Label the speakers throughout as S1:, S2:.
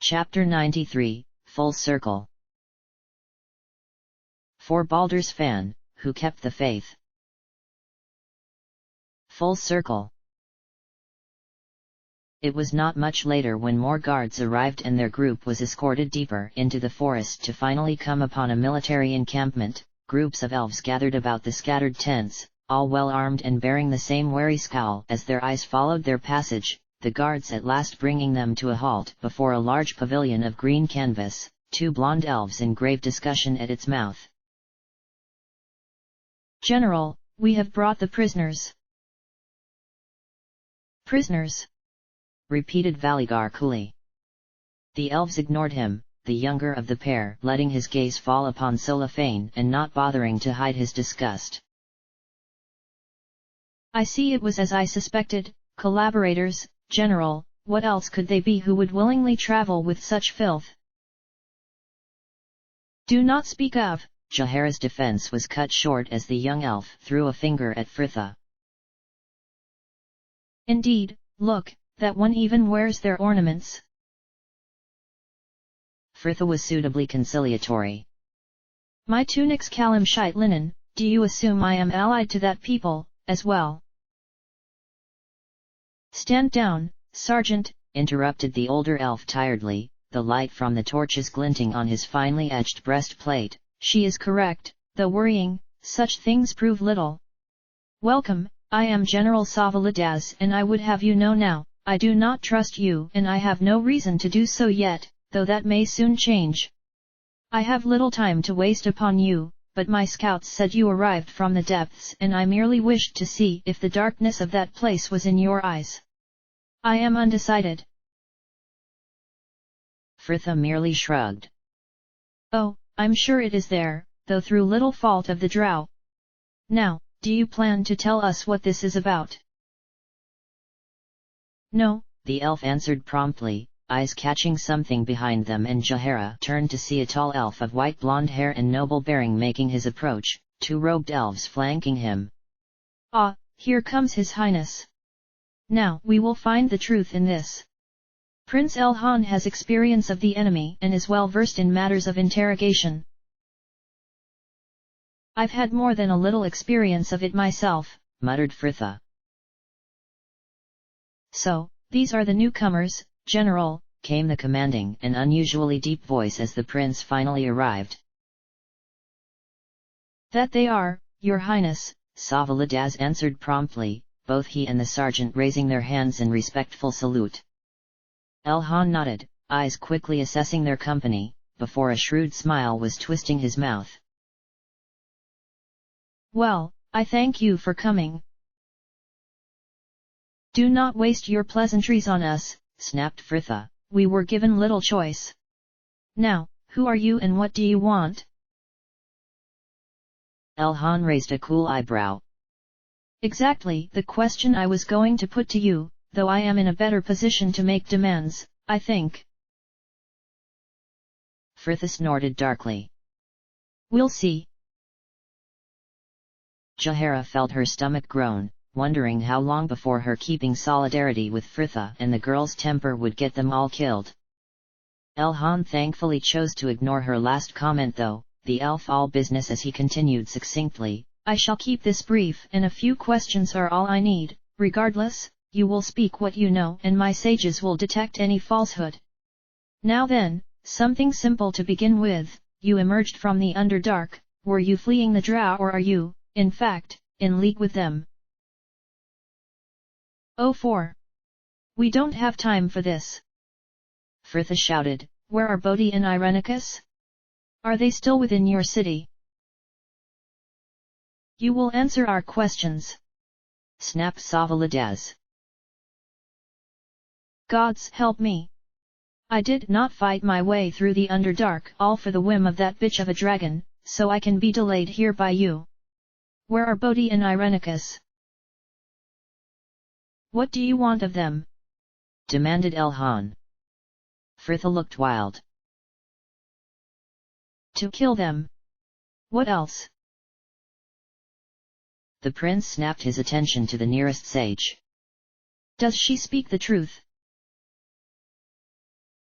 S1: Chapter 93, Full Circle. For Baldur's fan, who kept the faith. Full Circle. It was not much later when more guards arrived and their group was escorted deeper into the forest to finally come upon a military encampment. Groups of elves gathered about the scattered tents, all well armed and bearing the same wary scowl as their eyes followed their passage, the guards at last bringing them to a halt before a large pavilion of green canvas, two blonde elves in grave discussion at its mouth.
S2: "General, we have brought the prisoners."
S1: "Prisoners?" repeated Valigar coolly. The elves ignored him, the younger of the pair letting his gaze fall upon Solafane and not bothering to hide his disgust.
S2: "I see it was as I suspected, collaborators, General. What else could they be who would willingly travel with such filth?" "Do not speak of."
S1: Jaehaera's defense was cut short as the young elf threw a finger at Fritha.
S2: "Indeed, look, that one even wears their ornaments."
S1: Fritha was suitably conciliatory.
S2: "My tunic's Kalimshite linen. Do you assume I am allied to that people, as well?"
S1: "Stand down, Sergeant," interrupted the older elf tiredly, the light from the torches glinting on his finely edged breastplate.
S2: "She is correct, though worrying, such things prove little. Welcome, I am General Savalidaz and I would have you know now, I do not trust you and I have no reason to do so yet, though that may soon change. I have little time to waste upon you, but my scouts said you arrived from the depths and I merely wished to see if the darkness of that place was in your eyes. I am undecided."
S1: Fritha merely shrugged.
S2: "Oh, I'm sure it is there, though through little fault of the drow. Now, do you plan to tell us what this is about?"
S1: "No," the elf answered promptly, eyes catching something behind them, and Jaehaera turned to see a tall elf of white blonde hair and noble bearing making his approach, two robed elves flanking him.
S2: "Ah, here comes His Highness. Now we will find the truth in this. Prince Elhan has experience of the enemy and is well versed in matters of interrogation." "I've had more than a little experience of it myself,"
S1: muttered Fritha.
S2: "So, these are the newcomers, General,"
S1: came the commanding and unusually deep voice as the prince finally arrived.
S2: "That they are, Your Highness,"
S1: Savalidaz answered promptly, both he and the sergeant raising their hands in respectful salute. Elhan nodded, eyes quickly assessing their company, before a shrewd smile was twisting his mouth.
S2: "Well, I thank you for coming. Do not waste your pleasantries on us,"
S1: snapped Fritha.
S2: "We were given little choice. Now, who are you and what do you want?"
S1: Elhan raised a cool eyebrow.
S2: "Exactly the question I was going to put to you, though I am in a better position to make demands, I think."
S1: Fritha snorted darkly.
S2: "We'll see."
S1: Jaehaera felt her stomach groan, wondering how long before her keeping solidarity with Fritha and the girl's temper would get them all killed. Elhan thankfully chose to ignore her last comment though, the elf all business as he continued succinctly,
S2: "I shall keep this brief and a few questions are all I need. Regardless, you will speak what you know and my sages will detect any falsehood. Now then, something simple to begin with, you emerged from the Underdark, were you fleeing the drow or are you, in fact, in league with them?" "Oh 4. We don't have time for this,"
S1: Fritha shouted.
S2: "Where are Bodhi and Irenicus? Are they still within your city?" "You will answer our questions,"
S1: snapped Savalidaz.
S2: "Gods help me! I did not fight my way through the Underdark all for the whim of that bitch of a dragon, so I can be delayed here by you. Where are Bodhi and Irenicus? What do you want of them?"
S1: demanded Elhan. Fritha looked wild.
S2: "To kill them. What else?"
S1: The prince snapped his attention to the nearest sage.
S2: "Does she speak the truth?"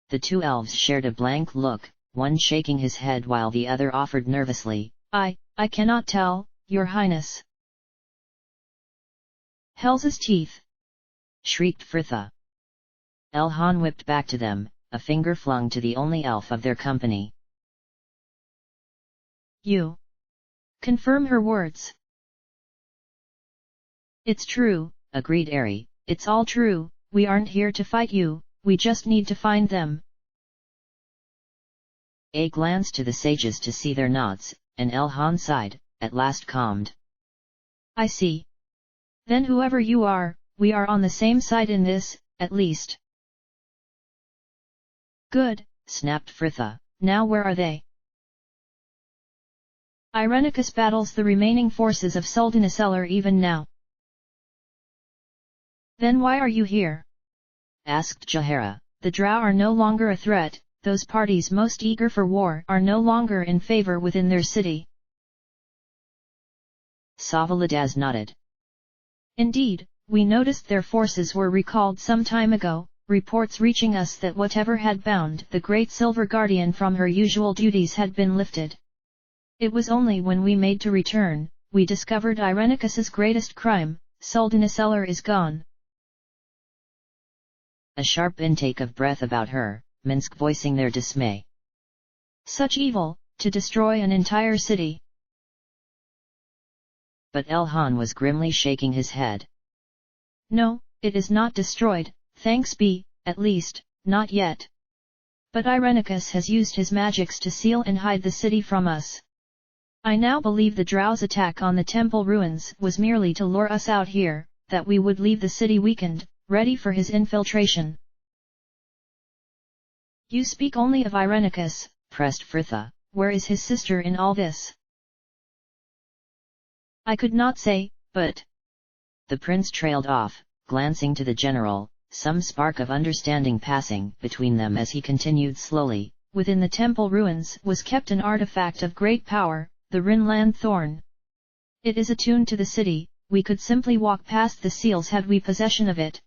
S1: The two elves shared a blank look, one shaking his head while the other offered nervously,
S2: I cannot tell, your highness." "Hell's teeth!"
S1: shrieked Fritha. Elhan whipped back to them, a finger flung to the only elf of their company.
S2: "You confirm her words?" "It's true," agreed Ari, "it's all true, we aren't here to fight you, we just need to find them." A glanced to the sages to see their nods, and Elhan sighed, at last calmed. "I see. Then whoever you are, we are on the same side in this, at least." "Good," snapped Fritha, "now where are they?" "Irenicus battles the remaining forces of Sultanasselar even now." "Then why are you here?" asked Jahara. "The Drow are no longer a threat, those parties most eager for war are no longer in favor within their city." Savalidaz nodded. "Indeed, we noticed their forces were recalled some time ago, reports reaching us that whatever had bound the Great Silver Guardian from her usual duties had been lifted. It was only when we made to return, we discovered Irenicus's greatest crime, Sultanasselar is gone." A sharp intake of breath about her, Minsk voicing their dismay. "Such evil, to destroy an entire city!" But Elhan was grimly shaking his head. "No, it is not destroyed, thanks be, at least, not yet. But Irenicus has used his magics to seal and hide the city from us. I now believe the Drow's attack on the temple ruins was merely to lure us out here, that we would leave the city weakened, ready for his infiltration." "You speak only of Irenicus," pressed Fritha, "where is his sister in all this?" "I could not say, but—" The prince trailed off, glancing to the general, some spark of understanding passing between them as he continued slowly, "Within the temple ruins was kept an artifact of great power, the Rinland Thorn. It is attuned to the city, we could simply walk past the seals had we possession of it.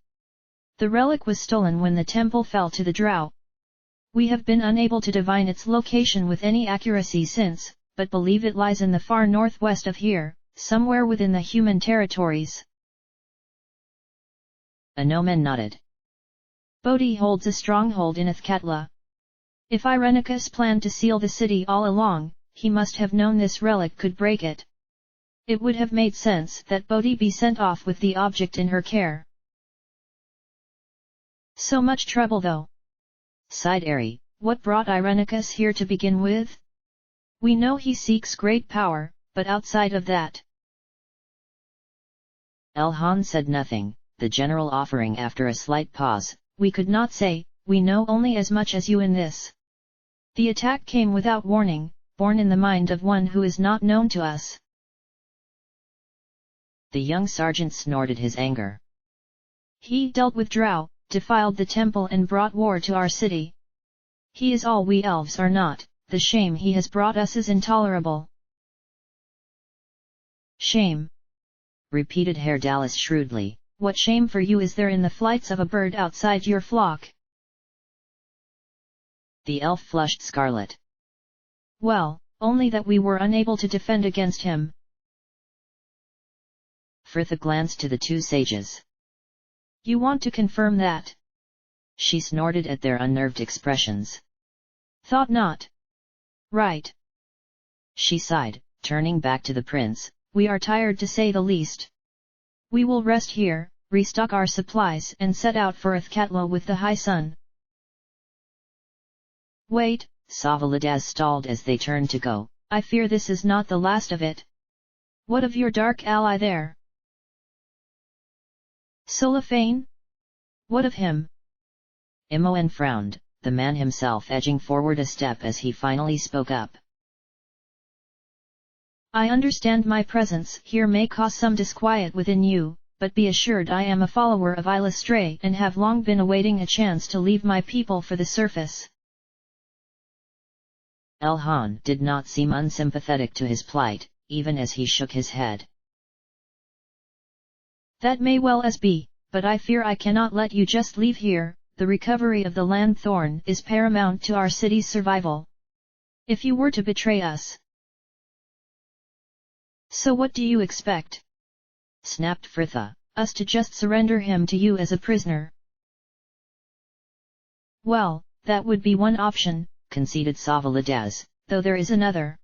S2: The relic was stolen when the temple fell to the Drow. We have been unable to divine its location with any accuracy since, but believe it lies in the far northwest of here, somewhere within the human territories." Anomen nodded. "Bodhi holds a stronghold in Athkatla. If Irenicus planned to seal the city all along, he must have known this relic could break it. It would have made sense that Bodhi be sent off with the object in her care." "So much trouble though," sighed Ari. "What brought Irenicus here to begin with? We know he seeks great power, but outside of that—" Elhan said nothing, the general offering after a slight pause, "We could not say, we know only as much as you in this. The attack came without warning, born in the mind of one who is not known to us." The young sergeant snorted his anger. "He dealt with Drow, defiled the temple and brought war to our city. He is all we elves are not, the shame he has brought us is intolerable." "Shame?" repeated Herr Dallas shrewdly, "what shame for you is there in the flights of a bird outside your flock?" The elf flushed scarlet. "Well, only that we were unable to defend against him." Fritha glanced to the two sages. "You want to confirm that?" She snorted at their unnerved expressions. "Thought not. Right." She sighed, turning back to the prince, "We are tired to say the least. We will rest here, restock our supplies and set out for Athkatla with the high sun." "Wait," Savalidaz stalled as they turned to go, "I fear this is not the last of it. What of your dark ally there? Solifane? What of him?" Imoen frowned, the man himself edging forward a step as he finally spoke up. "I understand my presence here may cause some disquiet within you, but be assured I am a follower of Illustre and have long been awaiting a chance to leave my people for the surface." Elhan did not seem unsympathetic to his plight, even as he shook his head. "That may well as be, but I fear I cannot let you just leave here, the recovery of the Lanthorn is paramount to our city's survival. If you were to betray us... So what do you expect?
S1: Snapped Fritha.
S2: Us to just surrender him to you as a prisoner? Well, that would be one option,
S1: conceded Savalidaz,
S2: though there is another.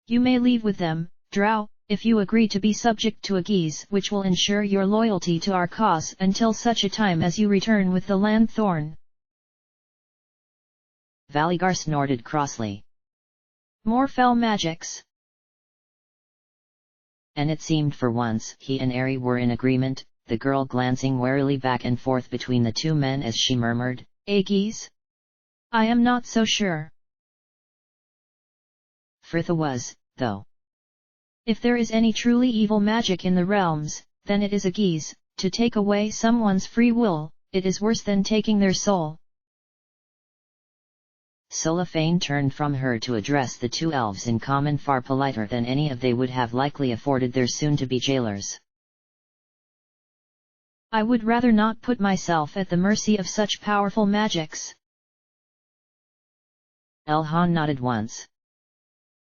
S2: You may leave with them, Drow, if you agree to be subject to a guise which will ensure your loyalty to our cause until such a time as you return with the Lanthorn.
S1: Valigar snorted crossly.
S2: More fell magics.
S1: And it seemed for once he and Ari were in agreement, the girl glancing warily back and forth between the two men as she murmured,
S2: "A guise? I am not so sure."
S1: Fritha was, though.
S2: If there is any truly evil magic in the realms, then it is a guise. To take away someone's free will, it is worse than taking their soul.
S1: Solafane turned from her to address the two elves in common, far politer than any of they would have likely afforded their soon-to-be jailers.
S2: I would rather not put myself at the mercy of such powerful magics.
S1: Elhan nodded once.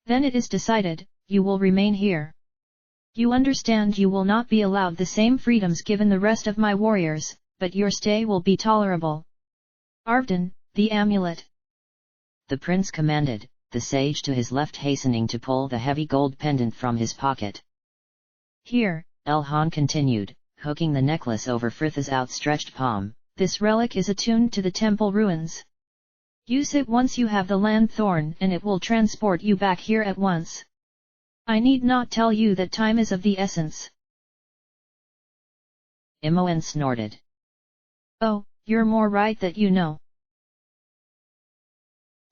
S2: Then it is decided, you will remain here. You understand you will not be allowed the same freedoms given the rest of my warriors, but your stay will be tolerable. Arvdan, the amulet.
S1: The prince commanded, the sage to his left hastening to pull the heavy gold pendant from his pocket.
S2: Here,
S1: Elhan continued, hooking the necklace over Fritha's outstretched palm.
S2: This relic is attuned to the temple ruins. Use it once you have the Lanthorn and it will transport you back here at once. I need not tell you that time is of the essence.
S1: Imoen snorted.
S2: Oh, you're more right that you know.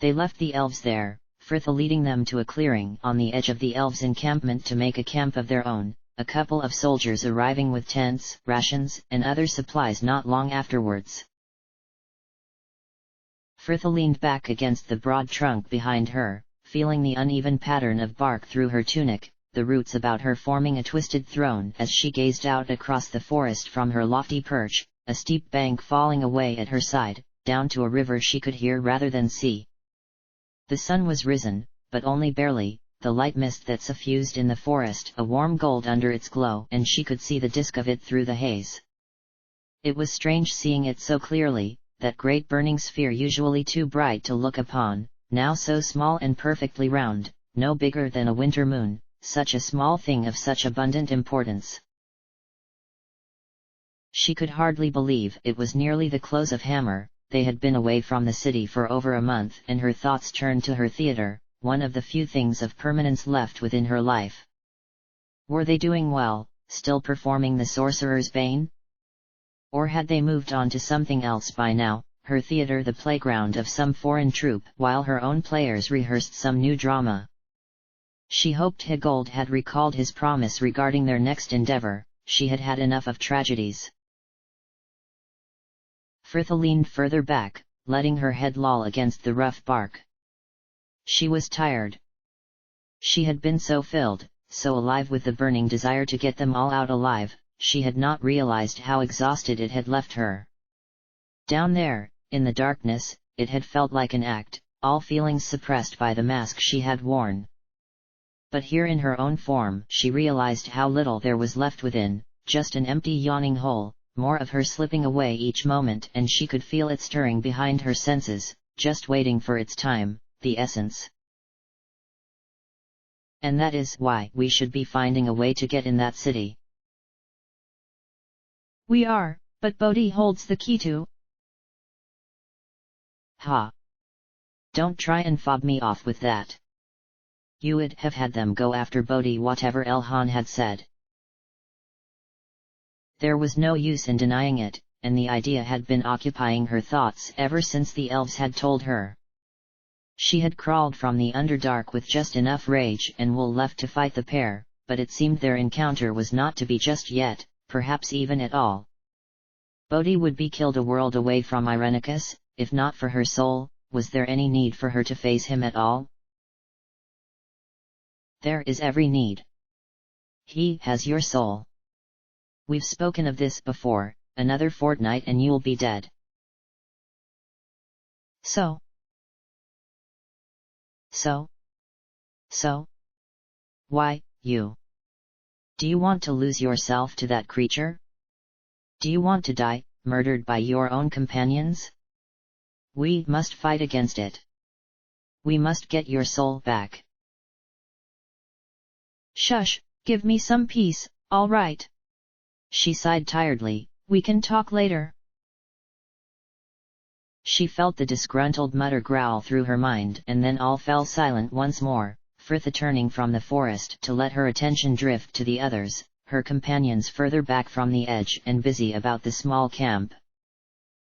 S1: They left the elves there, Fritha leading them to a clearing on the edge of the elves' encampment to make a camp of their own, a couple of soldiers arriving with tents, rations, and other supplies not long afterwards. Fritha leaned back against the broad trunk behind her, feeling the uneven pattern of bark through her tunic, the roots about her forming a twisted throne as she gazed out across the forest from her lofty perch, a steep bank falling away at her side, down to a river she could hear rather than see. The sun was risen, but only barely, the light mist that suffused in the forest a warm gold under its glow, and she could see the disk of it through the haze. It was strange seeing it so clearly, that great burning sphere usually too bright to look upon, now so small and perfectly round, no bigger than a winter moon, such a small thing of such abundant importance. She could hardly believe it was nearly the close of Hammer. They had been away from the city for over a month and her thoughts turned to her theatre, one of the few things of permanence left within her life. Were they doing well, still performing the Sorcerer's Bane? Or had they moved on to something else by now, her theatre the playground of some foreign troupe while her own players rehearsed some new drama? She hoped Higold had recalled his promise regarding their next endeavor. She had had enough of tragedies. Fritha leaned further back, letting her head loll against the rough bark. She was tired. She had been so filled, so alive with the burning desire to get them all out alive, she had not realized how exhausted it had left her. Down there, in the darkness, it had felt like an act, all feelings suppressed by the mask she had worn. But here in her own form she realized how little there was left within, just an empty yawning hole. More of her slipping away each moment, and she could feel it stirring behind her senses, just waiting for its time, the essence. And that is why we should be finding a way to get in that city.
S2: We are, but Bodhi holds the key to.
S1: Ha! Don't try and fob me off with that. You would have had them go after Bodhi, whatever Elhan had said. There was no use in denying it, and the idea had been occupying her thoughts ever since the elves had told her. She had crawled from the Underdark with just enough rage and will left to fight the pair, but it seemed their encounter was not to be just yet, perhaps even at all. Bodhi would be killed a world away from Irenicus. If not for her soul, was there any need for her to face him at all? There is every need. He has your soul. We've spoken of this before, another fortnight and you'll be dead.
S2: So?
S1: So? Why, you? Do you want to lose yourself to that creature? Do you want to die, murdered by your own companions? We must fight against it. We must get your soul back.
S2: Shush, give me some peace, all right.
S1: She sighed tiredly.
S2: We can talk later.
S1: She felt the disgruntled mutter growl through her mind, and then all fell silent once more, Fritha turning from the forest to let her attention drift to the others, her companions further back from the edge and busy about the small camp.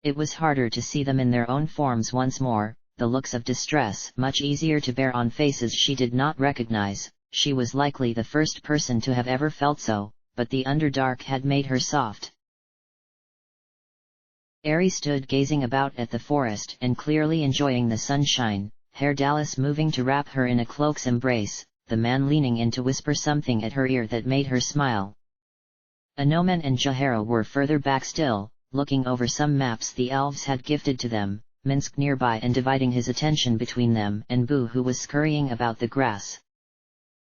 S1: It was harder to see them in their own forms once more, the looks of distress much easier to bear on faces she did not recognize. She was likely the first person to have ever felt so, but the underdark had made her soft. Ari stood gazing about at the forest and clearly enjoying the sunshine, Herr Dallas moving to wrap her in a cloak's embrace, the man leaning in to whisper something at her ear that made her smile. Anomen and Jahara were further back still, looking over some maps the elves had gifted to them, Minsk nearby and dividing his attention between them and Boo, who was scurrying about the grass.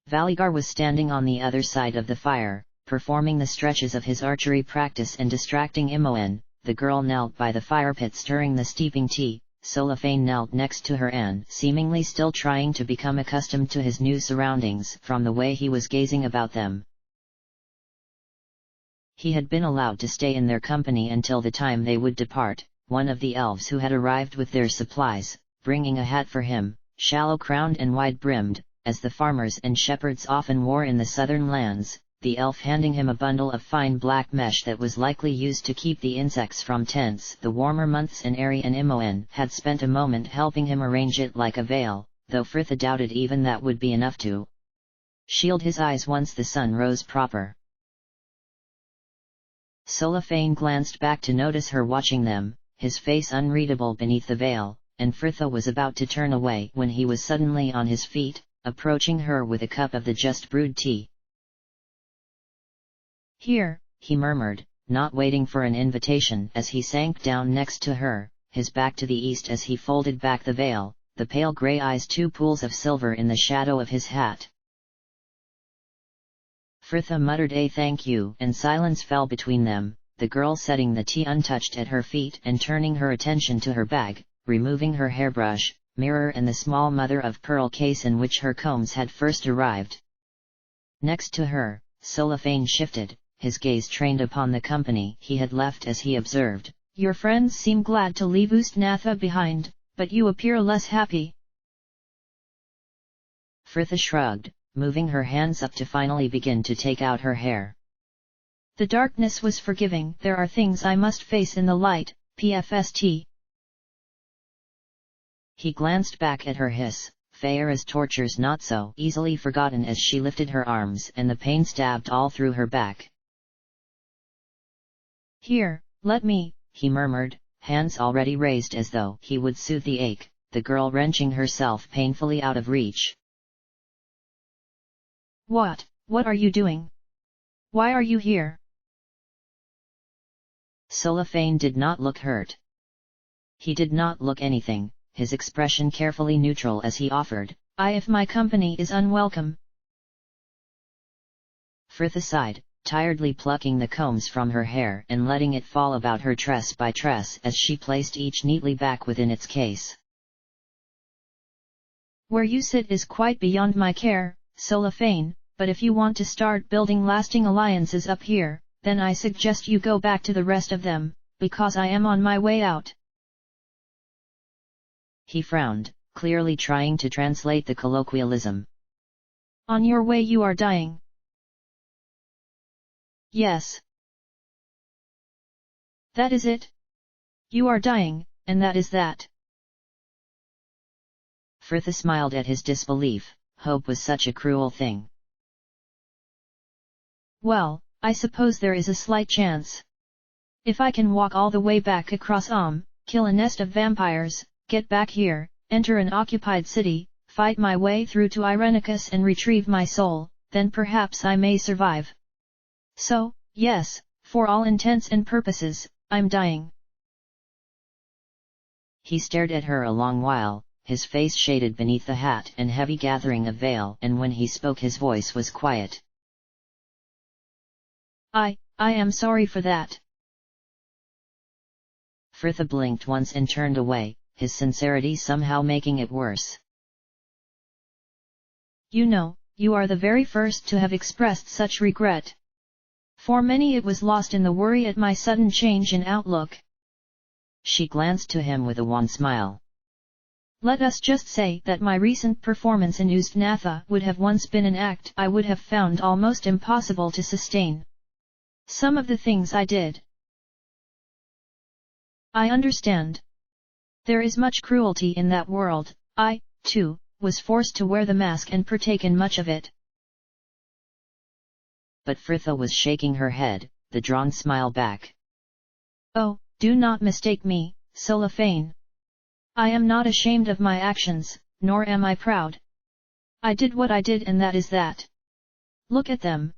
S1: Valigar was standing on the other side of the fire, performing the stretches of his archery practice and distracting Imoen. The girl knelt by the fire pit stirring the steeping tea. Solafane knelt next to her and seemingly still trying to become accustomed to his new surroundings from the way he was gazing about them. He had been allowed to stay in their company until the time they would depart. One of the elves who had arrived with their supplies, bringing a hat for him, shallow-crowned and wide-brimmed, as the farmers and shepherds often wore in the southern lands, the elf handing him a bundle of fine black mesh that was likely used to keep the insects from tents. The warmer months and Ari and Imoen had spent a moment helping him arrange it like a veil, though Fritha doubted even that would be enough to shield his eyes once the sun rose proper. Solafane glanced back to notice her watching them, his face unreadable beneath the veil, and Fritha was about to turn away when he was suddenly on his feet, approaching her with a cup of the just brewed tea.
S2: Here,
S1: he murmured, not waiting for an invitation as he sank down next to her, his back to the east as he folded back the veil, the pale grey eyes two pools of silver in the shadow of his hat. Fritha muttered a thank you, and silence fell between them, the girl setting the tea untouched at her feet and turning her attention to her bag, removing her hairbrush, mirror and the small mother-of-pearl case in which her combs had first arrived. Next to her, Solafane shifted, his gaze trained upon the company he had left as he observed,
S2: "Your friends seem glad to leave Ustnatha behind, but you appear less happy."
S1: Fritha shrugged, moving her hands up to finally begin to take out her hair.
S2: "The darkness was forgiving. There are things I must face in the light, pfst."
S1: He glanced back at her hiss, Feyre's tortures not so easily forgotten as she lifted her arms and the pain stabbed all through her back.
S2: "Here, let me,"
S1: he murmured, hands already raised as though he would soothe the ache, the girl wrenching herself painfully out of reach.
S2: What are you doing? Why are you here?"
S1: Solafane did not look hurt. He did not look anything, his expression carefully neutral as he offered,
S2: If my company is unwelcome."
S1: Fritha sighed, tiredly plucking the combs from her hair and letting it fall about her tress by tress as she placed each neatly back within its case.
S2: "Where you sit is quite beyond my care, Solafane, but if you want to start building lasting alliances up here, then I suggest you go back to the rest of them, because I am on my way out."
S1: He frowned, clearly trying to translate the colloquialism.
S2: "On your way you are dying."
S1: "Yes."
S2: "That is it? You are dying, and that is that."
S1: Fritha smiled at his disbelief, hope was such a cruel thing.
S2: "Well, I suppose there is a slight chance. If I can walk all the way back across kill a nest of vampires, get back here, enter an occupied city, fight my way through to Irenicus and retrieve my soul, then perhaps I may survive. So, yes, for all intents and purposes, I'm dying."
S1: He stared at her a long while, his face shaded beneath the hat and heavy gathering of veil, and when he spoke his voice was quiet.
S2: I am sorry for that.
S1: Fritha blinked once and turned away, his sincerity somehow making it worse.
S2: You know, you are the very first to have expressed such regret. For many it was lost in the worry at my sudden change in outlook.
S1: She glanced to him with a wan smile.
S2: Let us just say that my recent performance in Ustnatha would have once been an act I would have found almost impossible to sustain. Some of the things I did. I understand. There is much cruelty in that world. I, too, was forced to wear the mask and partake in much of it.
S1: But Fritha was shaking her head, the drawn smile back.
S2: Oh, do not mistake me, Cellophane. I am not ashamed of my actions, nor am I proud. I did what I did and that is that. Look at them.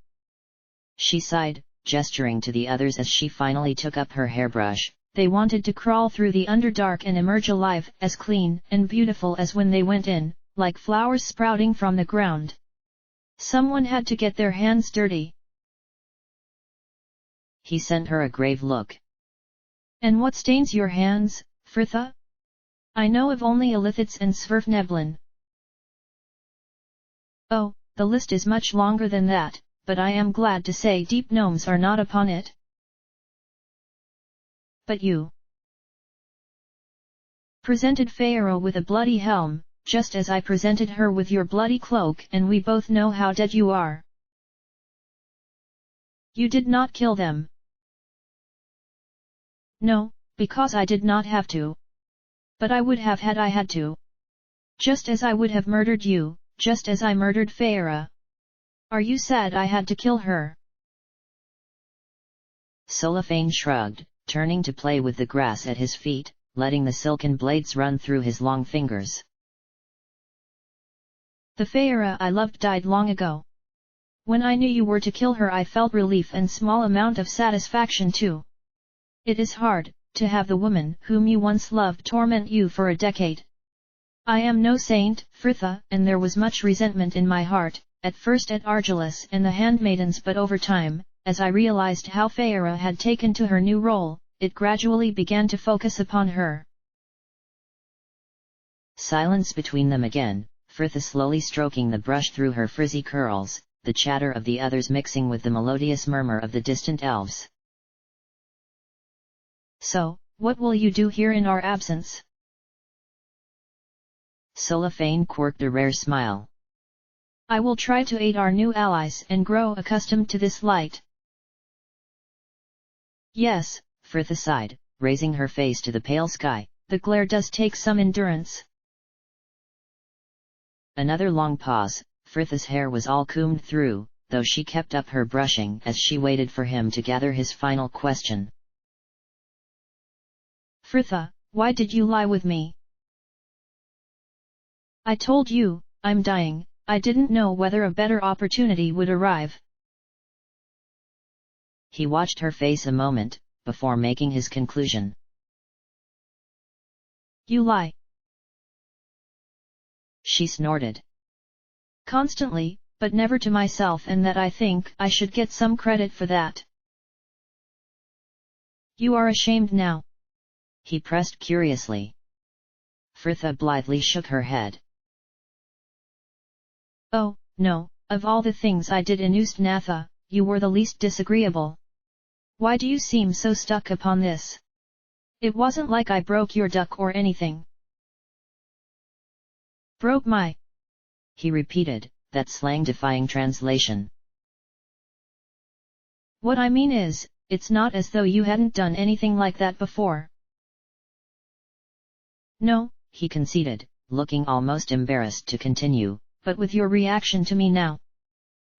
S1: She sighed, gesturing to the others as she finally took up her hairbrush.
S2: They wanted to crawl through the Underdark and emerge alive, as clean and beautiful as when they went in, like flowers sprouting from the ground. Someone had to get their hands dirty.
S1: He sent her a grave look.
S2: And what stains your hands, Fritha? I know of only Illithids and Svirfneblin. Oh, the list is much longer than that, but I am glad to say deep gnomes are not upon it. But you presented Feyre with a bloody helm, just as I presented her with your bloody cloak, and we both know how dead you are. You did not kill them. No, because I did not have to. But I would have had I had to. Just as I would have murdered you, just as I murdered Feyre. Are you sad I had to kill her?
S1: Cellophane shrugged, turning to play with the grass at his feet, letting the silken blades run through his long fingers.
S2: The Feyre I loved died long ago. When I knew you were to kill her I felt relief and small amount of satisfaction too. It is hard, to have the woman whom you once loved torment you for a decade. I am no saint, Fritha, and there was much resentment in my heart, at first at Argelis and the handmaidens, but over time, as I realized how Feyre had taken to her new role, it gradually began to focus upon her.
S1: Silence between them again, Fritha slowly stroking the brush through her frizzy curls, the chatter of the others mixing with the melodious murmur of the distant elves.
S2: So, what will you do here in our absence?
S1: Cellophane quirked a rare smile.
S2: I will try to aid our new allies and grow accustomed to this light.
S1: Yes, Fritha sighed, raising her face to the pale sky,
S2: the glare does take some endurance.
S1: Another long pause. Fritha's hair was all combed through, though she kept up her brushing as she waited for him to gather his final question.
S2: Fritha, why did you lie with me? I told you, I'm dying, I didn't know whether a better opportunity would arrive.
S1: He watched her face a moment, before making his conclusion.
S2: You lie.
S1: She snorted.
S2: Constantly, but never to myself, and that I think I should get some credit for that. You are ashamed now?
S1: He pressed curiously. Fritha blithely shook her head.
S2: Oh, no, of all the things I did in Ustnatha, you were the least disagreeable. Why do you seem so stuck upon this? It wasn't like I broke your duck or anything. Broke my...
S1: He repeated, that slang-defying translation.
S2: What I mean is, it's not as though you hadn't done anything like that before. No,
S1: he conceded, looking almost embarrassed to continue,
S2: but with your reaction to me now.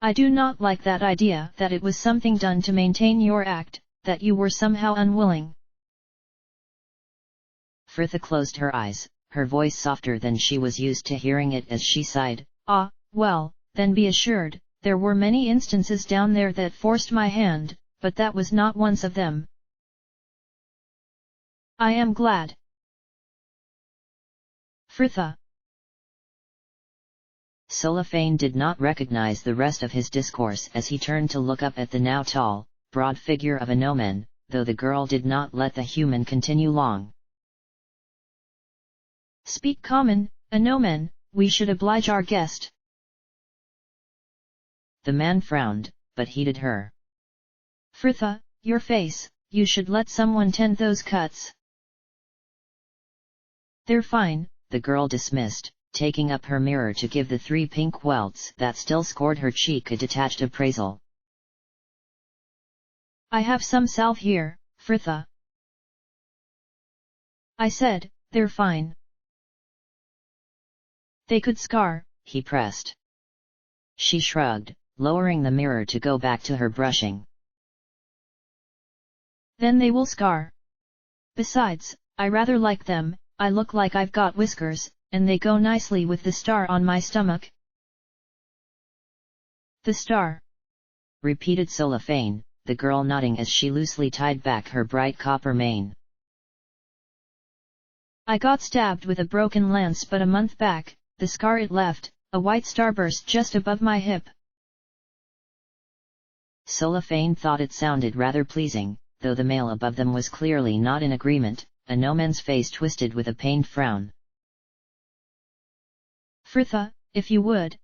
S2: I do not like that idea that it was something done to maintain your act, that you were somehow unwilling.
S1: Fritha closed her eyes, her voice softer than she was used to hearing it as she sighed.
S2: Ah, well, then be assured, there were many instances down there that forced my hand, but that was not once of them. I am glad. Fritha.
S1: Cellophane did not recognize the rest of his discourse as he turned to look up at the now tall, broad figure of Anomen, though the girl did not let the human continue long.
S2: Speak common, Anomen, we should oblige our guest.
S1: The man frowned, but heeded her.
S2: Fritha, your face, you should let someone tend those cuts. They're fine,
S1: the girl dismissed, taking up her mirror to give the 3 pink welts that still scored her cheek a detached appraisal.
S2: I have some salve here, Fritha. I said, they're fine. They could scar,
S1: he pressed. She shrugged, lowering the mirror to go back to her brushing.
S2: Then they will scar. Besides, I rather like them, I look like I've got whiskers, and they go nicely with the star on my stomach. The star,
S1: repeated Cellophane, the girl nodding as she loosely tied back her bright copper mane.
S2: I got stabbed with a broken lance but a month back, the scar it left, a white starburst just above my hip.
S1: Cellophane thought it sounded rather pleasing, though the male above them was clearly not in agreement. Anomen's face twisted with a pained frown.
S2: Fritha, if you would.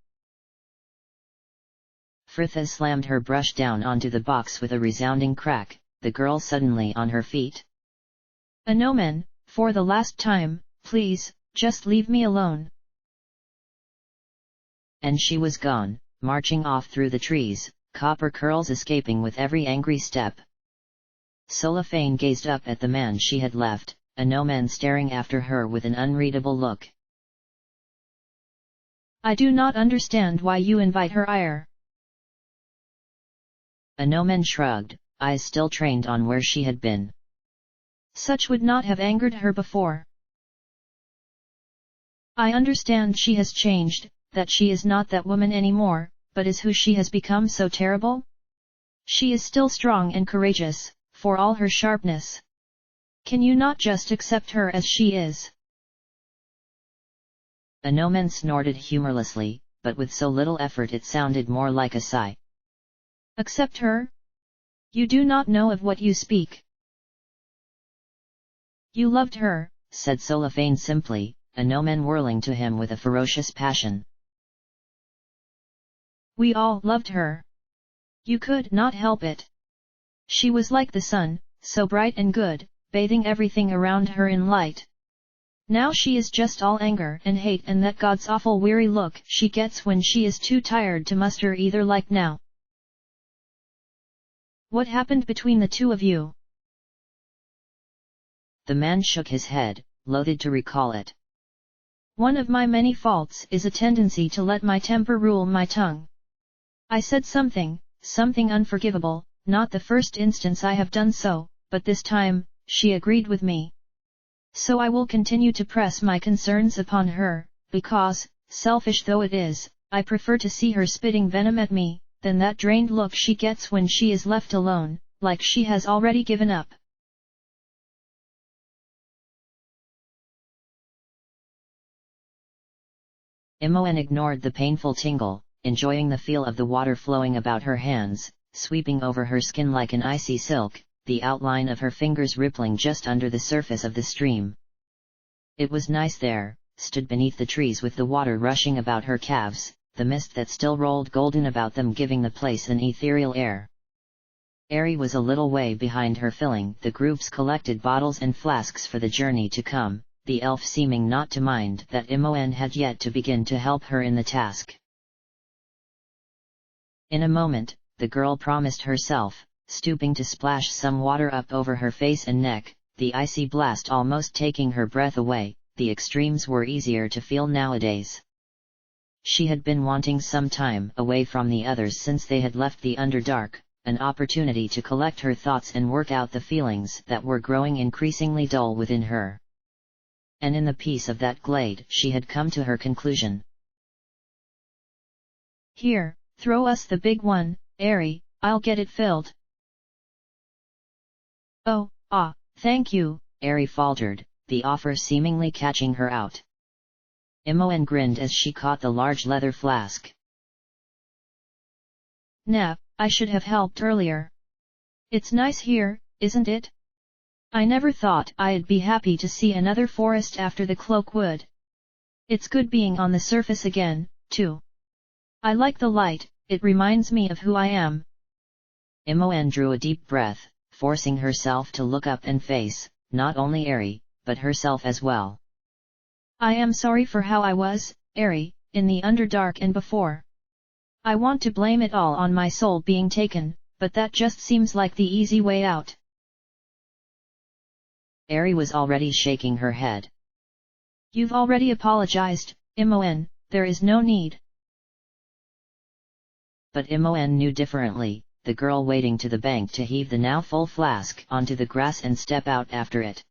S1: Fritha slammed her brush down onto the box with a resounding crack, the girl suddenly on her feet.
S2: Anomen, for the last time, please, just leave me alone.
S1: And she was gone, marching off through the trees, copper curls escaping with every angry step. Cellophane gazed up at the man she had left, Anomen staring after her with an unreadable look.
S2: I do not understand why you invite her ire.
S1: Anomen shrugged, eyes still trained on where she had been.
S2: Such would not have angered her before. I understand she has changed, that she is not that woman anymore, but is who she has become so terrible? She is still strong and courageous, for all her sharpness. Can you not just accept her as she is?
S1: Anomen snorted humorlessly, but with so little effort it sounded more like a sigh.
S2: Accept her? You do not know of what you speak. You loved her,
S1: said Cellophane simply, Anomen whirling to him with a ferocious passion.
S2: We all loved her. You could not help it. She was like the sun, so bright and good, bathing everything around her in light. Now she is just all anger and hate and that God's awful weary look she gets when she is too tired to muster either like now. What happened between the two of you?
S1: The man shook his head, loath to recall it.
S2: One of my many faults is a tendency to let my temper rule my tongue. I said something unforgivable, not the first instance I have done so, but this time, she agreed with me. So I will continue to press my concerns upon her, because, selfish though it is, I prefer to see her spitting venom at me, than that drained look she gets when she is left alone, like she has already given up.
S1: Imoen ignored the painful tingle, enjoying the feel of the water flowing about her hands, sweeping over her skin like an icy silk, the outline of her fingers rippling just under the surface of the stream. It was nice there, stood beneath the trees with the water rushing about her calves, the mist that still rolled golden about them giving the place an ethereal air. Ari was a little way behind her filling the group's collected bottles and flasks for the journey to come, the elf seeming not to mind that Imoen had yet to begin to help her in the task. In a moment, the girl promised herself, stooping to splash some water up over her face and neck, the icy blast almost taking her breath away. The extremes were easier to feel nowadays. She had been wanting some time away from the others since they had left the Underdark, an opportunity to collect her thoughts and work out the feelings that were growing increasingly dull within her. And in the peace of that glade she had come to her conclusion.
S2: Here, throw us the big one, Ari, I'll get it filled. Oh, thank you,
S1: Ari faltered, the offer seemingly catching her out. Imoen grinned as she caught the large leather flask.
S2: Nah, I should have helped earlier. It's nice here, isn't it? I never thought I'd be happy to see another forest after the cloak wood. It's good being on the surface again, too. I like the light, it reminds me of who I am.
S1: Imoen drew a deep breath, forcing herself to look up and face, not only Ari, but herself as well.
S2: I am sorry for how I was, Ari, in the Underdark and before. I want to blame it all on my soul being taken, but that just seems like the easy way out.
S1: Ari was already shaking her head.
S2: You've already apologized, Imoen, there is no need.
S1: But Imoen knew differently, the girl waiting to the bank to heave the now full flask onto the grass and step out after it.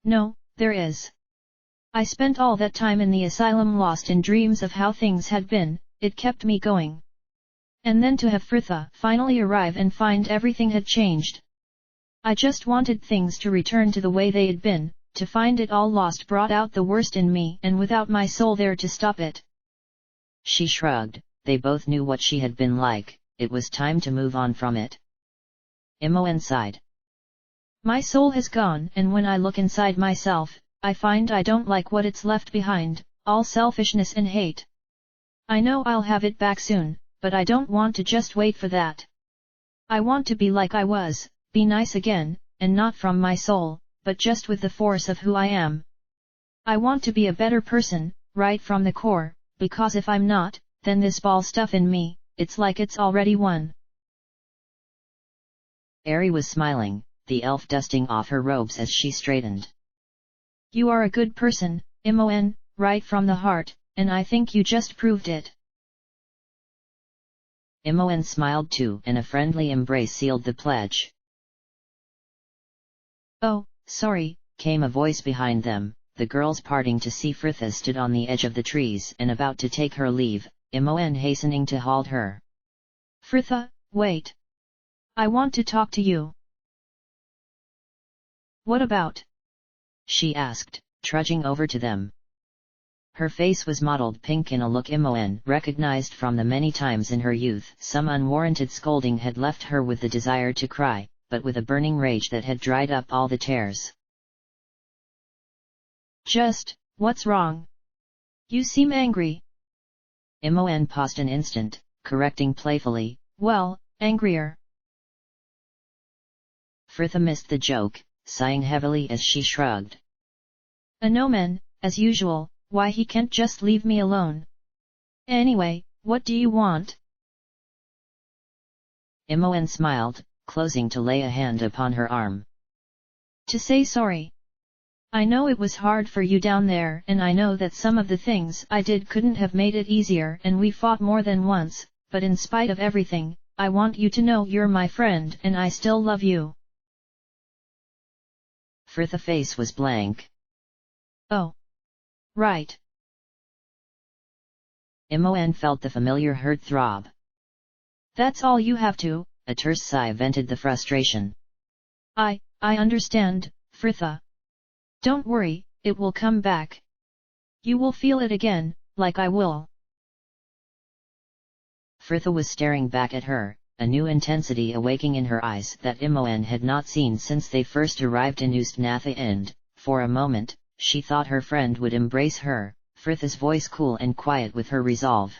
S2: No, there is. I spent all that time in the asylum lost in dreams of how things had been, it kept me going. And then to have Fritha finally arrive and find everything had changed. I just wanted things to return to the way they had been, to find it all lost brought out the worst in me and without my soul there to stop it.
S1: She shrugged, they both knew what she had been like, it was time to move on from it. Imoen sighed.
S2: My soul has gone and when I look inside myself, I find I don't like what it's left behind, all selfishness and hate. I know I'll have it back soon, but I don't want to just wait for that. I want to be like I was, be nice again, and not from my soul, but just with the force of who I am. I want to be a better person, right from the core, because if I'm not, then this ball stuff in me, it's like it's already won.
S1: Ari was smiling, the elf dusting off her robes as she straightened.
S2: You are a good person, Imoen, right from the heart, and I think you just proved it.
S1: Imoen smiled too and a friendly embrace sealed the pledge.
S2: Oh, sorry,
S1: came a voice behind them, the girls parting to see Fritha stood on the edge of the trees and about to take her leave, Imoen hastening to halt her.
S2: Fritha, wait. I want to talk to you. What about?
S1: She asked, trudging over to them. Her face was mottled pink in a look Imoen recognized from the many times in her youth some unwarranted scolding had left her with the desire to cry, but with a burning rage that had dried up all the tears.
S2: Just, what's wrong? You seem angry.
S1: Imoen paused an instant, correcting playfully,
S2: well, angrier.
S1: Fritha missed the joke, sighing heavily as she shrugged.
S2: A no-man, as usual, why he can't just leave me alone. Anyway, what do you want?
S1: Imoen smiled, closing to lay a hand upon her arm.
S2: To say sorry. I know it was hard for you down there and I know that some of the things I did couldn't have made it easier and we fought more than once, but in spite of everything, I want you to know you're my friend and I still love you.
S1: Fritha's face was blank.
S2: Oh. Right.
S1: Imoen felt the familiar hurt throb.
S2: That's all you have to.
S1: A terse sigh vented the frustration.
S2: I understand, Fritha. Don't worry, it will come back. You will feel it again, like I will.
S1: Fritha was staring back at her, a new intensity awaking in her eyes that Imoen had not seen since they first arrived in Ustnatha and, for a moment, she thought her friend would embrace her, Fritha's voice cool and quiet with her resolve.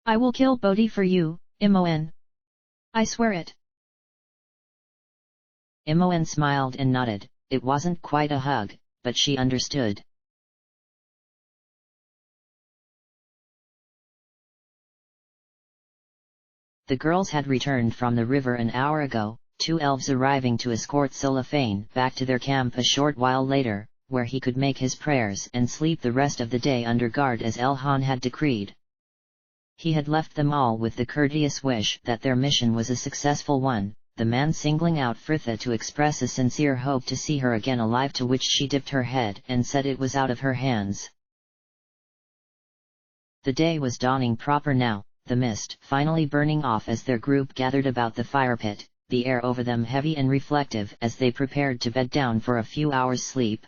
S2: I will kill Bodhi for you, Imoen. I swear it.
S1: Imoen smiled and nodded, it wasn't quite a hug, but she understood. The girls had returned from the river an hour ago, 2 elves arriving to escort Silafane back to their camp a short while later, where he could make his prayers and sleep the rest of the day under guard as Elhan had decreed. He had left them all with the courteous wish that their mission was a successful one, the man singling out Fritha to express a sincere hope to see her again alive, to which she dipped her head and said it was out of her hands. The day was dawning proper now, the mist finally burning off as their group gathered about the fire pit, the air over them heavy and reflective as they prepared to bed down for a few hours' sleep.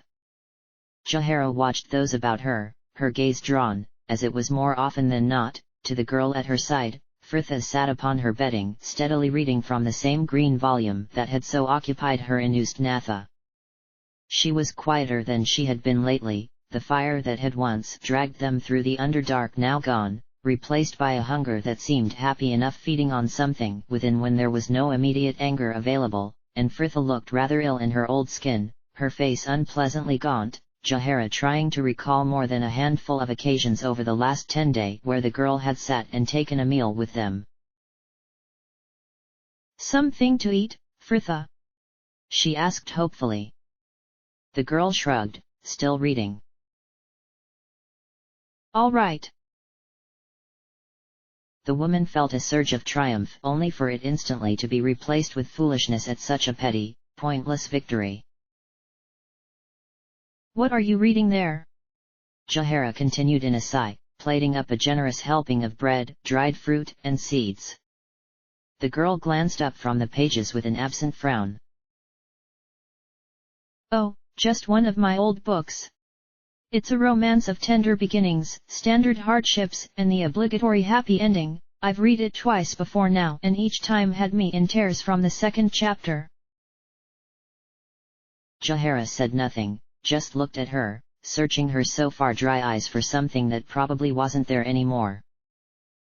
S1: Jahara watched those about her, her gaze drawn, as it was more often than not, to the girl at her side. Fritha sat upon her bedding, steadily reading from the same green volume that had so occupied her in Ustnatha. She was quieter than she had been lately, the fire that had once dragged them through the underdark now gone, replaced by a hunger that seemed happy enough feeding on something within when there was no immediate anger available, and Fritha looked rather ill in her old skin, her face unpleasantly gaunt. Jahara trying to recall more than a handful of occasions over the last 10 days where the girl had sat and taken a meal with them.
S2: "Something to eat, Fritha?"
S1: she asked hopefully. The girl shrugged, still reading.
S2: "All right."
S1: The woman felt a surge of triumph only for it instantly to be replaced with foolishness at such a petty, pointless victory.
S2: "What are you reading there?"
S1: Jahara continued in a sigh, plating up a generous helping of bread, dried fruit, and seeds. The girl glanced up from the pages with an absent frown.
S2: "Oh, just one of my old books. It's a romance of tender beginnings, standard hardships, and the obligatory happy ending. I've read it twice before now and each time had me in tears from the second chapter."
S1: Jahara said nothing, just looked at her, searching her so far dry eyes for something that probably wasn't there anymore.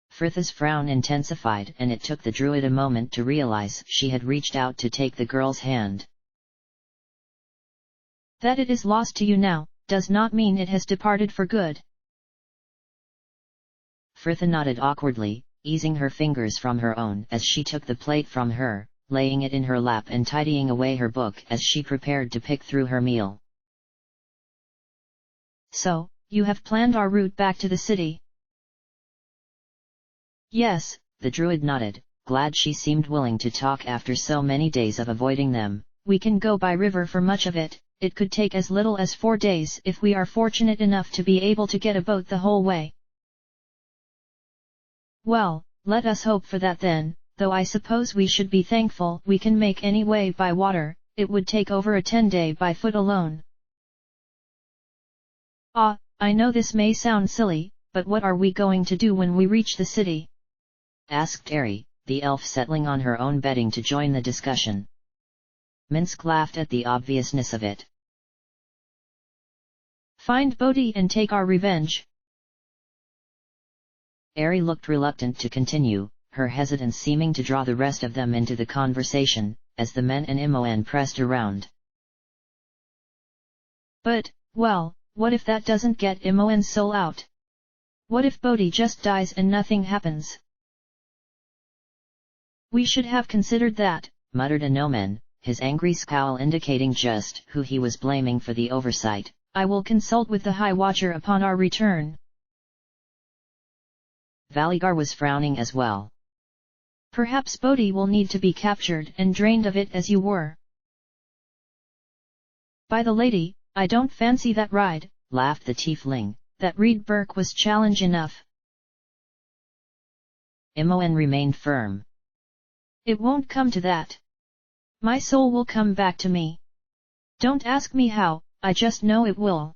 S1: Fritha's frown intensified and it took the druid a moment to realize she had reached out to take the girl's hand.
S2: "That it is lost to you now, does not mean it has departed for good."
S1: Fritha nodded awkwardly, easing her fingers from her own as she took the plate from her, laying it in her lap and tidying away her book as she prepared to pick through her meal.
S2: "So, you have planned our route back to the city?"
S1: "Yes," the druid nodded, glad she seemed willing to talk after so many days of avoiding them.
S2: "We can go by river for much of it. It could take as little as 4 days if we are fortunate enough to be able to get a boat the whole way." "Well, let us hope for that then, though I suppose we should be thankful we can make any way by water. It would take over a 10-day by foot alone." "Ah, I know this may sound silly, but what are we going to do when we reach the city?"
S1: asked Ari, the elf settling on her own bedding to join the discussion. Minsk laughed at the obviousness of it.
S2: "Find Bodhi and take our revenge."
S1: Ari looked reluctant to continue, her hesitance seeming to draw the rest of them into the conversation, as the men and Imoen pressed around.
S2: "But, well, what if that doesn't get Imoen's soul out? What if Bodhi just dies and nothing happens?" "We should have considered that,"
S1: muttered Inomen, his angry scowl indicating just who he was blaming for the oversight.
S2: "I will consult with the High Watcher upon our return."
S1: Valigar was frowning as well.
S2: "Perhaps Bodhi will need to be captured and drained of it as you were." "By the lady, I don't fancy that ride,"
S1: laughed the tiefling.
S2: "That Reed Burke was challenge enough."
S1: Imoen remained firm.
S2: "It won't come to that. My soul will come back to me. Don't ask me how, I just know it will.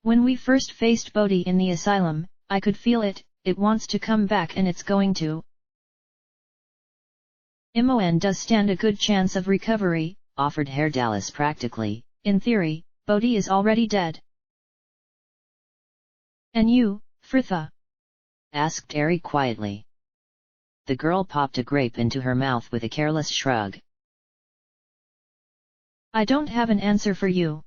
S2: When we first faced Bodhi in the asylum, I could feel it, it wants to come back and it's going to." "Imoen does stand a good chance of recovery,"
S1: offered Herr Dallas practically.
S2: "In theory, Bodhi is already dead." "And you, Fritha?"
S1: asked Ari quietly. The girl popped a grape into her mouth with a careless shrug.
S2: "I don't have an answer for you.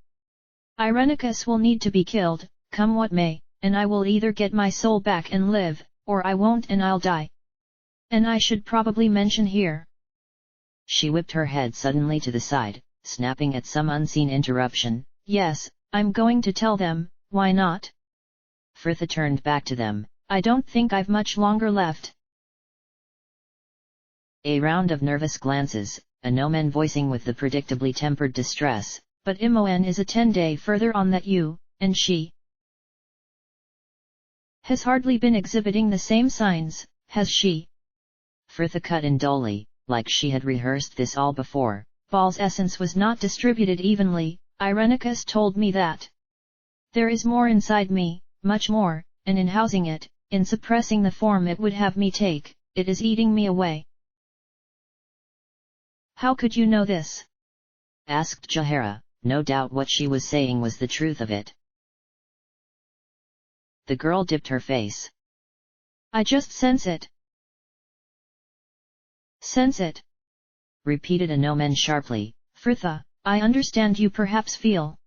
S2: Irenicus will need to be killed, come what may, and I will either get my soul back and live, or I won't and I'll die. And I should probably mention here." She whipped her head suddenly to the side, snapping at some unseen interruption. "Yes, I'm going to tell them, why not?" Fritha turned back to them. "I don't think I've much longer left."
S1: A round of nervous glances, Inomen voicing with the predictably tempered distress.
S2: "But Imoen is a 10-day further on that you, and she has hardly been exhibiting the same signs, has she?"
S1: Fritha cut in dully, like she had rehearsed this all before.
S2: "Baal's essence was not distributed evenly, Irenicus told me that." There is more inside me, much more, and in housing it, in suppressing the form it would have me take, it is eating me away. How could you know this?
S1: Asked Jahara, no doubt what she was saying was the truth of it. The girl dipped her face.
S2: I just sense it. Sense it?
S1: Repeated Anomen sharply.
S2: Fritha, I understand you perhaps feel.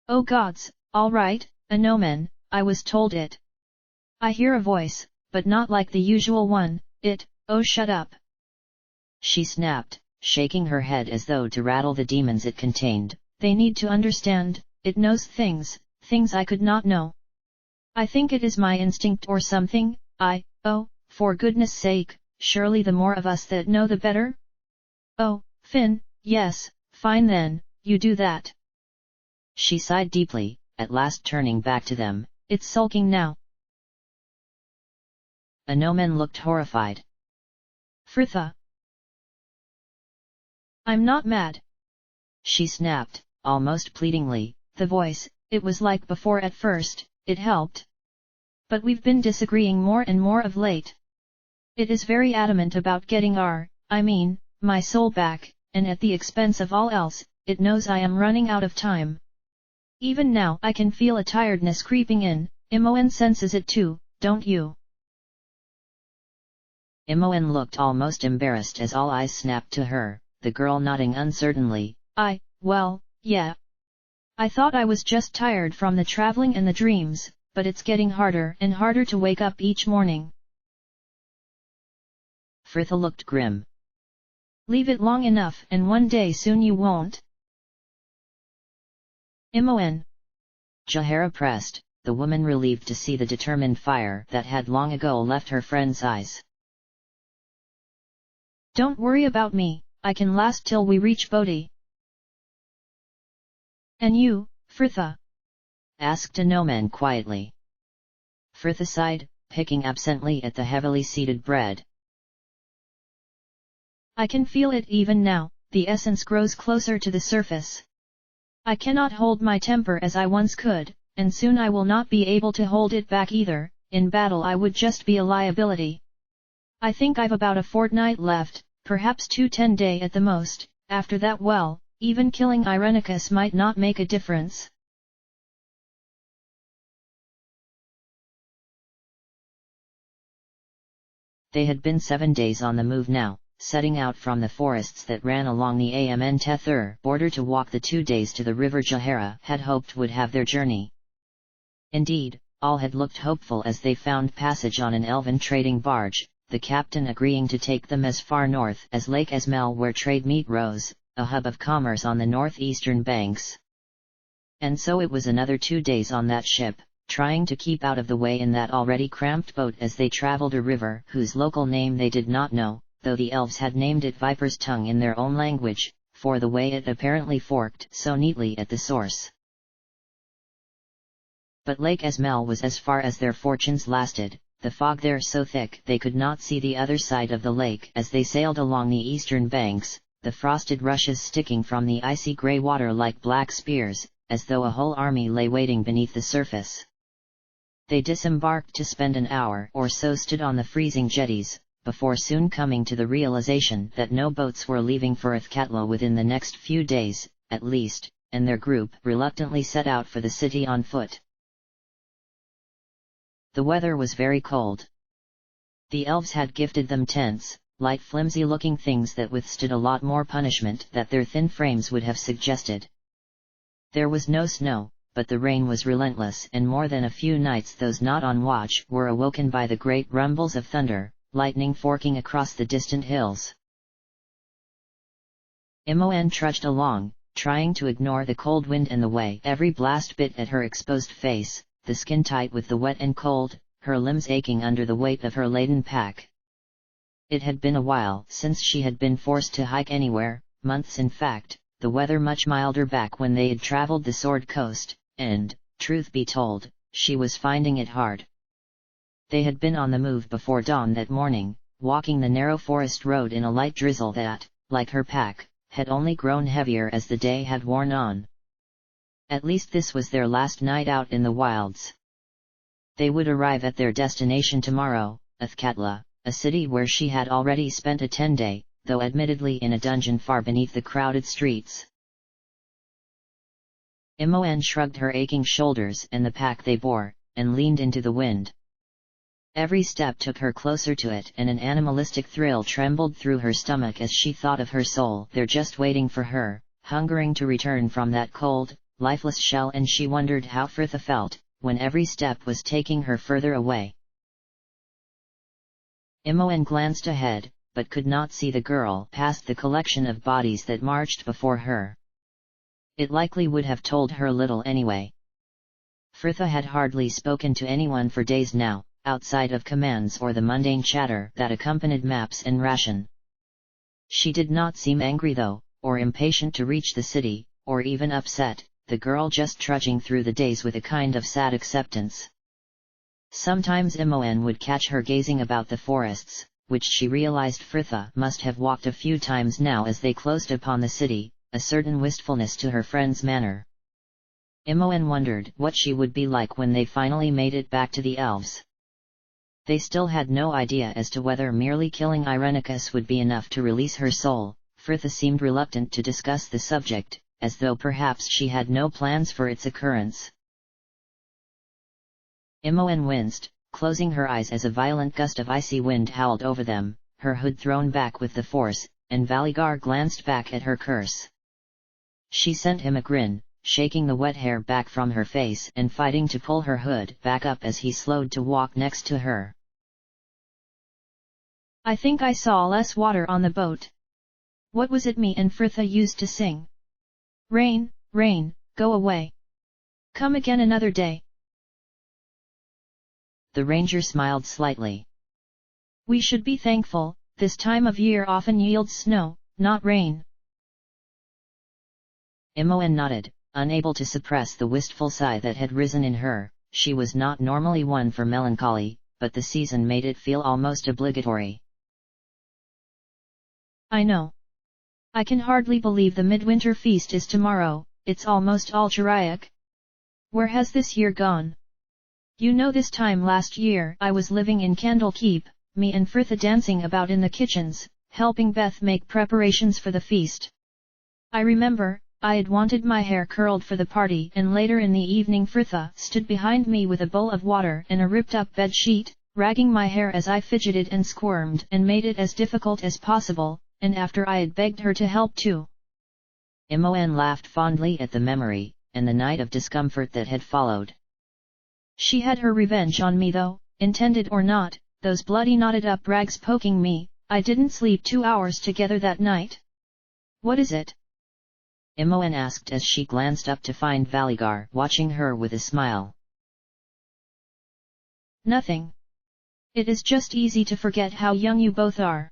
S2: Oh gods, all right, Anomen, I was told it. I hear a voice, but not like the usual one, oh shut up.
S1: She snapped, shaking her head as though to rattle the demons it contained.
S2: They need to understand, it knows things I could not know. I think it is my instinct or something, oh, for goodness sake, surely the more of us that know the better? Oh, Finn, yes, fine then, you do that.
S1: She sighed deeply, at last turning back to them.
S2: It's sulking now.
S1: Anomen looked horrified.
S2: Fritha. I'm not mad.
S1: She snapped, almost pleadingly.
S2: The voice, it was like before at first, it helped. But we've been disagreeing more and more of late. It is very adamant about getting my soul back, and at the expense of all else, it knows I am running out of time. Even now I can feel a tiredness creeping in, Imoen senses it too, don't you?
S1: Imoen looked almost embarrassed as all eyes snapped to her, the girl nodding uncertainly.
S2: Well, yeah. I thought I was just tired from the traveling and the dreams, but it's getting harder and harder to wake up each morning.
S1: Fritha looked grim.
S2: Leave it long enough and one day soon you won't. Imoen.
S1: Jahara pressed, the woman relieved to see the determined fire that had long ago left her friend's eyes.
S2: Don't worry about me, I can last till we reach Bodhi. And you, Fritha?
S1: Asked Anomen quietly. Fritha sighed, picking absently at the heavily seeded bread.
S2: I can feel it even now, the essence grows closer to the surface. I cannot hold my temper as I once could, and soon I will not be able to hold it back either. In battle I would just be a liability. I think I've about a fortnight left, perhaps 10 days at the most, after that well, even killing Irenicus might not make a difference.
S1: They had been 7 days on the move now, setting out from the forests that ran along the Amn Tethur border to walk the 2 days to the river Jahara had hoped would have their journey. Indeed, all had looked hopeful as they found passage on an elven trading barge, the captain agreeing to take them as far north as Lake Esmel where trade meet rose, a hub of commerce on the northeastern banks. And so it was another 2 days on that ship, trying to keep out of the way in that already cramped boat as they traveled a river whose local name they did not know, though the elves had named it Viper's Tongue in their own language, for the way it apparently forked so neatly at the source. But Lake Esmel was as far as their fortunes lasted, the fog there so thick they could not see the other side of the lake as they sailed along the eastern banks, the frosted rushes sticking from the icy grey water like black spears, as though a whole army lay waiting beneath the surface. They disembarked to spend an hour or so stood on the freezing jetties, before soon coming to the realization that no boats were leaving for Athkatla within the next few days, at least, and their group reluctantly set out for the city on foot. The weather was very cold. The elves had gifted them tents, light flimsy-looking things that withstood a lot more punishment that their thin frames would have suggested. There was no snow, but the rain was relentless and more than a few nights those not on watch were awoken by the great rumbles of thunder, lightning forking across the distant hills. Imoen trudged along, trying to ignore the cold wind and the way every blast bit at her exposed face, the skin tight with the wet and cold, her limbs aching under the weight of her laden pack. It had been a while since she had been forced to hike anywhere, months in fact, the weather much milder back when they had traveled the Sword Coast, and, truth be told, she was finding it hard. They had been on the move before dawn that morning, walking the narrow forest road in a light drizzle that, like her pack, had only grown heavier as the day had worn on. At least this was their last night out in the wilds. They would arrive at their destination tomorrow, Athkatla, a city where she had already spent a 10-day, though admittedly in a dungeon far beneath the crowded streets. Imoen shrugged her aching shoulders and the pack they bore, and leaned into the wind. Every step took her closer to it, and an animalistic thrill trembled through her stomach as she thought of her soul there just waiting for her, hungering to return from that cold, lifeless shell, and she wondered how Frithha felt, when every step was taking her further away. Imoen glanced ahead, but could not see the girl past the collection of bodies that marched before her. It likely would have told her little anyway. Frithha had hardly spoken to anyone for days now, outside of commands or the mundane chatter that accompanied maps and ration. She did not seem angry though, or impatient to reach the city, or even upset, the girl just trudging through the days with a kind of sad acceptance. Sometimes Imoen would catch her gazing about the forests, which she realized Frithha must have walked a few times now as they closed upon the city, a certain wistfulness to her friend's manner. Imoen wondered what she would be like when they finally made it back to the elves. They still had no idea as to whether merely killing Irenicus would be enough to release her soul. Frithha seemed reluctant to discuss the subject, as though perhaps she had no plans for its occurrence. Imoen winced, closing her eyes as a violent gust of icy wind howled over them, her hood thrown back with the force, and Valigar glanced back at her curse. She sent him a grin, shaking the wet hair back from her face and fighting to pull her hood back up as he slowed to walk next to her.
S2: I think I saw less water on the boat. What was it me and Frithha used to sing? Rain, rain, go away. Come again another day.
S1: The ranger smiled slightly.
S2: We should be thankful, this time of year often yields snow, not rain.
S1: Imoen nodded, unable to suppress the wistful sigh that had risen in her. She was not normally one for melancholy, but the season made it feel almost obligatory.
S2: I know. I can hardly believe the midwinter feast is tomorrow, it's almost all Juraic. Where has this year gone? You know, this time last year I was living in Candlekeep, me and Frithha dancing about in the kitchens, helping Beth make preparations for the feast. I remember, I had wanted my hair curled for the party, and later in the evening Frithha stood behind me with a bowl of water and a ripped-up bed sheet, ragging my hair as I fidgeted and squirmed and made it as difficult as possible, and after I had begged her to help too.
S1: Imoen laughed fondly at the memory, and the night of discomfort that had followed.
S2: She had her revenge on me though, intended or not, those bloody knotted-up rags poking me. I didn't sleep 2 hours together that night. What is it?
S1: Imoen asked as she glanced up to find Valigar watching her with a smile.
S2: Nothing. It is just easy to forget how young you both are.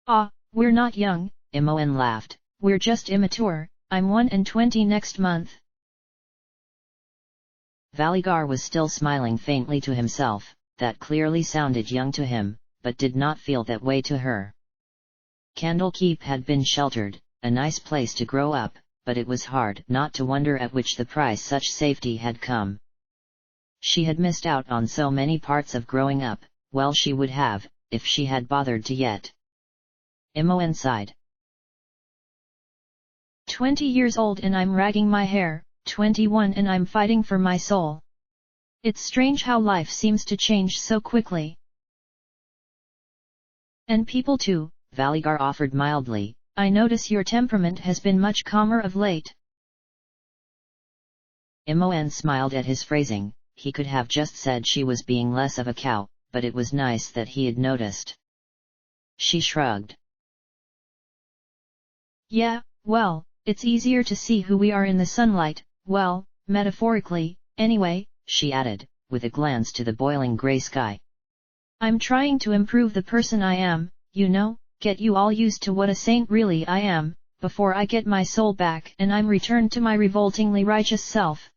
S2: Ah, we're not young,
S1: Imoen laughed.
S2: We're just immature. I'm 21 next month.
S1: Valigar was still smiling faintly to himself. That clearly sounded young to him, but did not feel that way to her. Candlekeep had been sheltered, a nice place to grow up, but it was hard not to wonder at which the price such safety had come. She had missed out on so many parts of growing up. Well, she would have, if she had bothered to yet. Imoen sighed.
S2: 20 years old and I'm ragging my hair, 21 and I'm fighting for my soul. It's strange how life seems to change so quickly. And people too,
S1: Valigar offered mildly.
S2: I notice your temperament has been much calmer of late.
S1: Imoen smiled at his phrasing. He could have just said she was being less of a cow, but it was nice that he had noticed. She shrugged.
S2: Yeah, well, it's easier to see who we are in the sunlight, well, metaphorically, anyway,
S1: she added, with a glance to the boiling grey sky.
S2: I'm trying to improve the person I am, you know, get you all used to what a saint really I am, before I get my soul back and I'm returned to my revoltingly righteous self.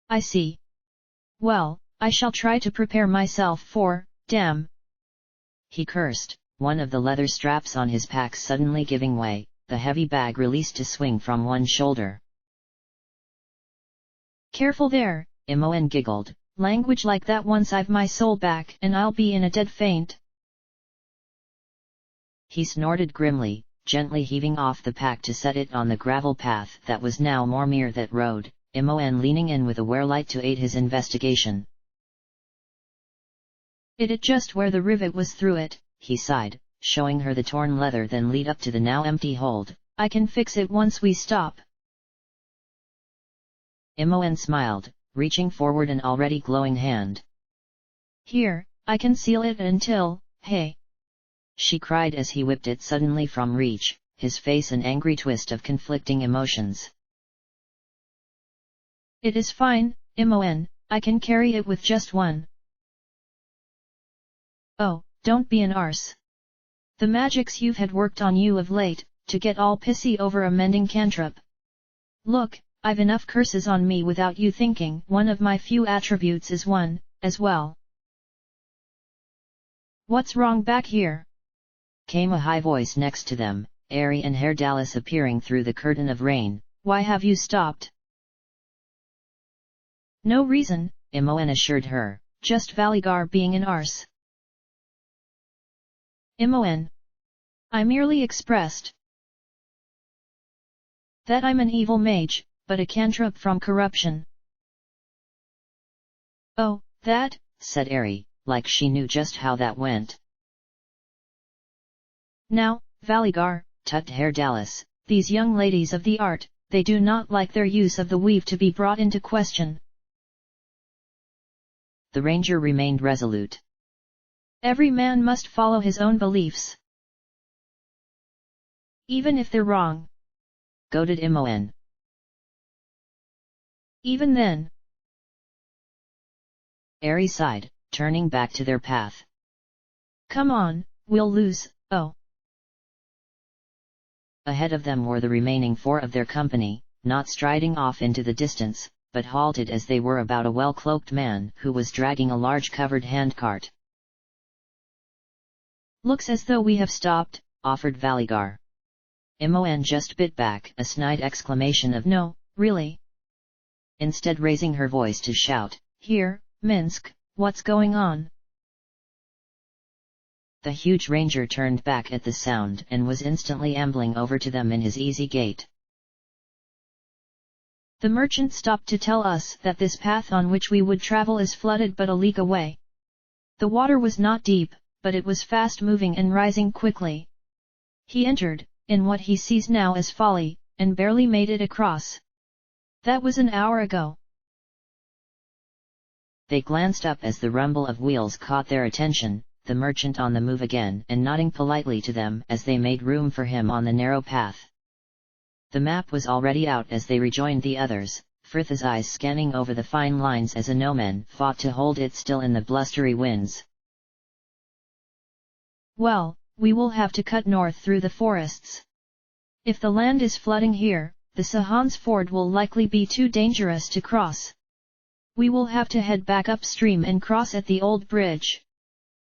S2: I see. Well, I shall try to prepare myself for, damn.
S1: He cursed, one of the leather straps on his pack suddenly giving way, the heavy bag released to swing from one shoulder.
S2: Careful there,
S1: Imoen giggled.
S2: Language like that once I've my soul back and I'll be in a dead faint.
S1: He snorted grimly, gently heaving off the pack to set it on the gravel path that was now more mere that road, Imoen leaning in with a wearlight to aid his investigation.
S2: It just where the rivet was through it,
S1: he sighed, showing her the torn leather then lead up to the now empty hold.
S2: I can fix it once we stop.
S1: Imoen smiled, reaching forward an already glowing hand.
S2: Here, I can seal it until, hey!
S1: She cried as he whipped it suddenly from reach, his face an angry twist of conflicting emotions.
S2: It is fine, Imoen, I can carry it with just one. Oh, don't be an arse. The magics you've had worked on you of late, to get all pissy over a mending cantrip. Look, I've enough curses on me without you thinking. One of my few attributes is one, as well. What's wrong back here?
S1: Came a high voice next to them, Ari and Hairdalis appearing through the curtain of rain.
S2: Why have you stopped? No reason,
S1: Imoen assured her.
S2: Just Valigar being an arse. Imoen. I merely expressed that I'm an evil mage, but a cantrip from corruption. Oh, that?
S1: Said Ari, like she knew just how that went.
S2: Now, Valigar,
S1: tugged Hairdalis,
S2: these young ladies of the art, they do not like their use of the weave to be brought into question.
S1: The ranger remained resolute.
S2: Every man must follow his own beliefs. Even if they're wrong.
S1: Goaded Imoen.
S2: Even then.
S1: Ari sighed, turning back to their path.
S2: Come on, we'll lose, oh.
S1: Ahead of them were the remaining 4 of their company, not striding off into the distance, but halted as they were about a well-cloaked man who was dragging a large covered handcart.
S2: Looks as though we have stopped,
S1: offered Valigar. Imoen just bit back a snide exclamation of no, really. Instead raising her voice to shout,
S2: Here, Minsk, what's going on?
S1: The huge ranger turned back at the sound and was instantly ambling over to them in his easy gait.
S2: The merchant stopped to tell us that this path on which we would travel is flooded but a league away. The water was not deep, but it was fast-moving and rising quickly. He entered, in what he sees now as folly, and barely made it across. That was an hour ago.
S1: They glanced up as the rumble of wheels caught their attention, the merchant on the move again and nodding politely to them as they made room for him on the narrow path. The map was already out as they rejoined the others, Frith's eyes scanning over the fine lines as Anomen fought to hold it still in the blustery winds.
S2: Well, we will have to cut north through the forests. If the land is flooding here, the Sahans ford will likely be too dangerous to cross. We will have to head back upstream and cross at the old bridge.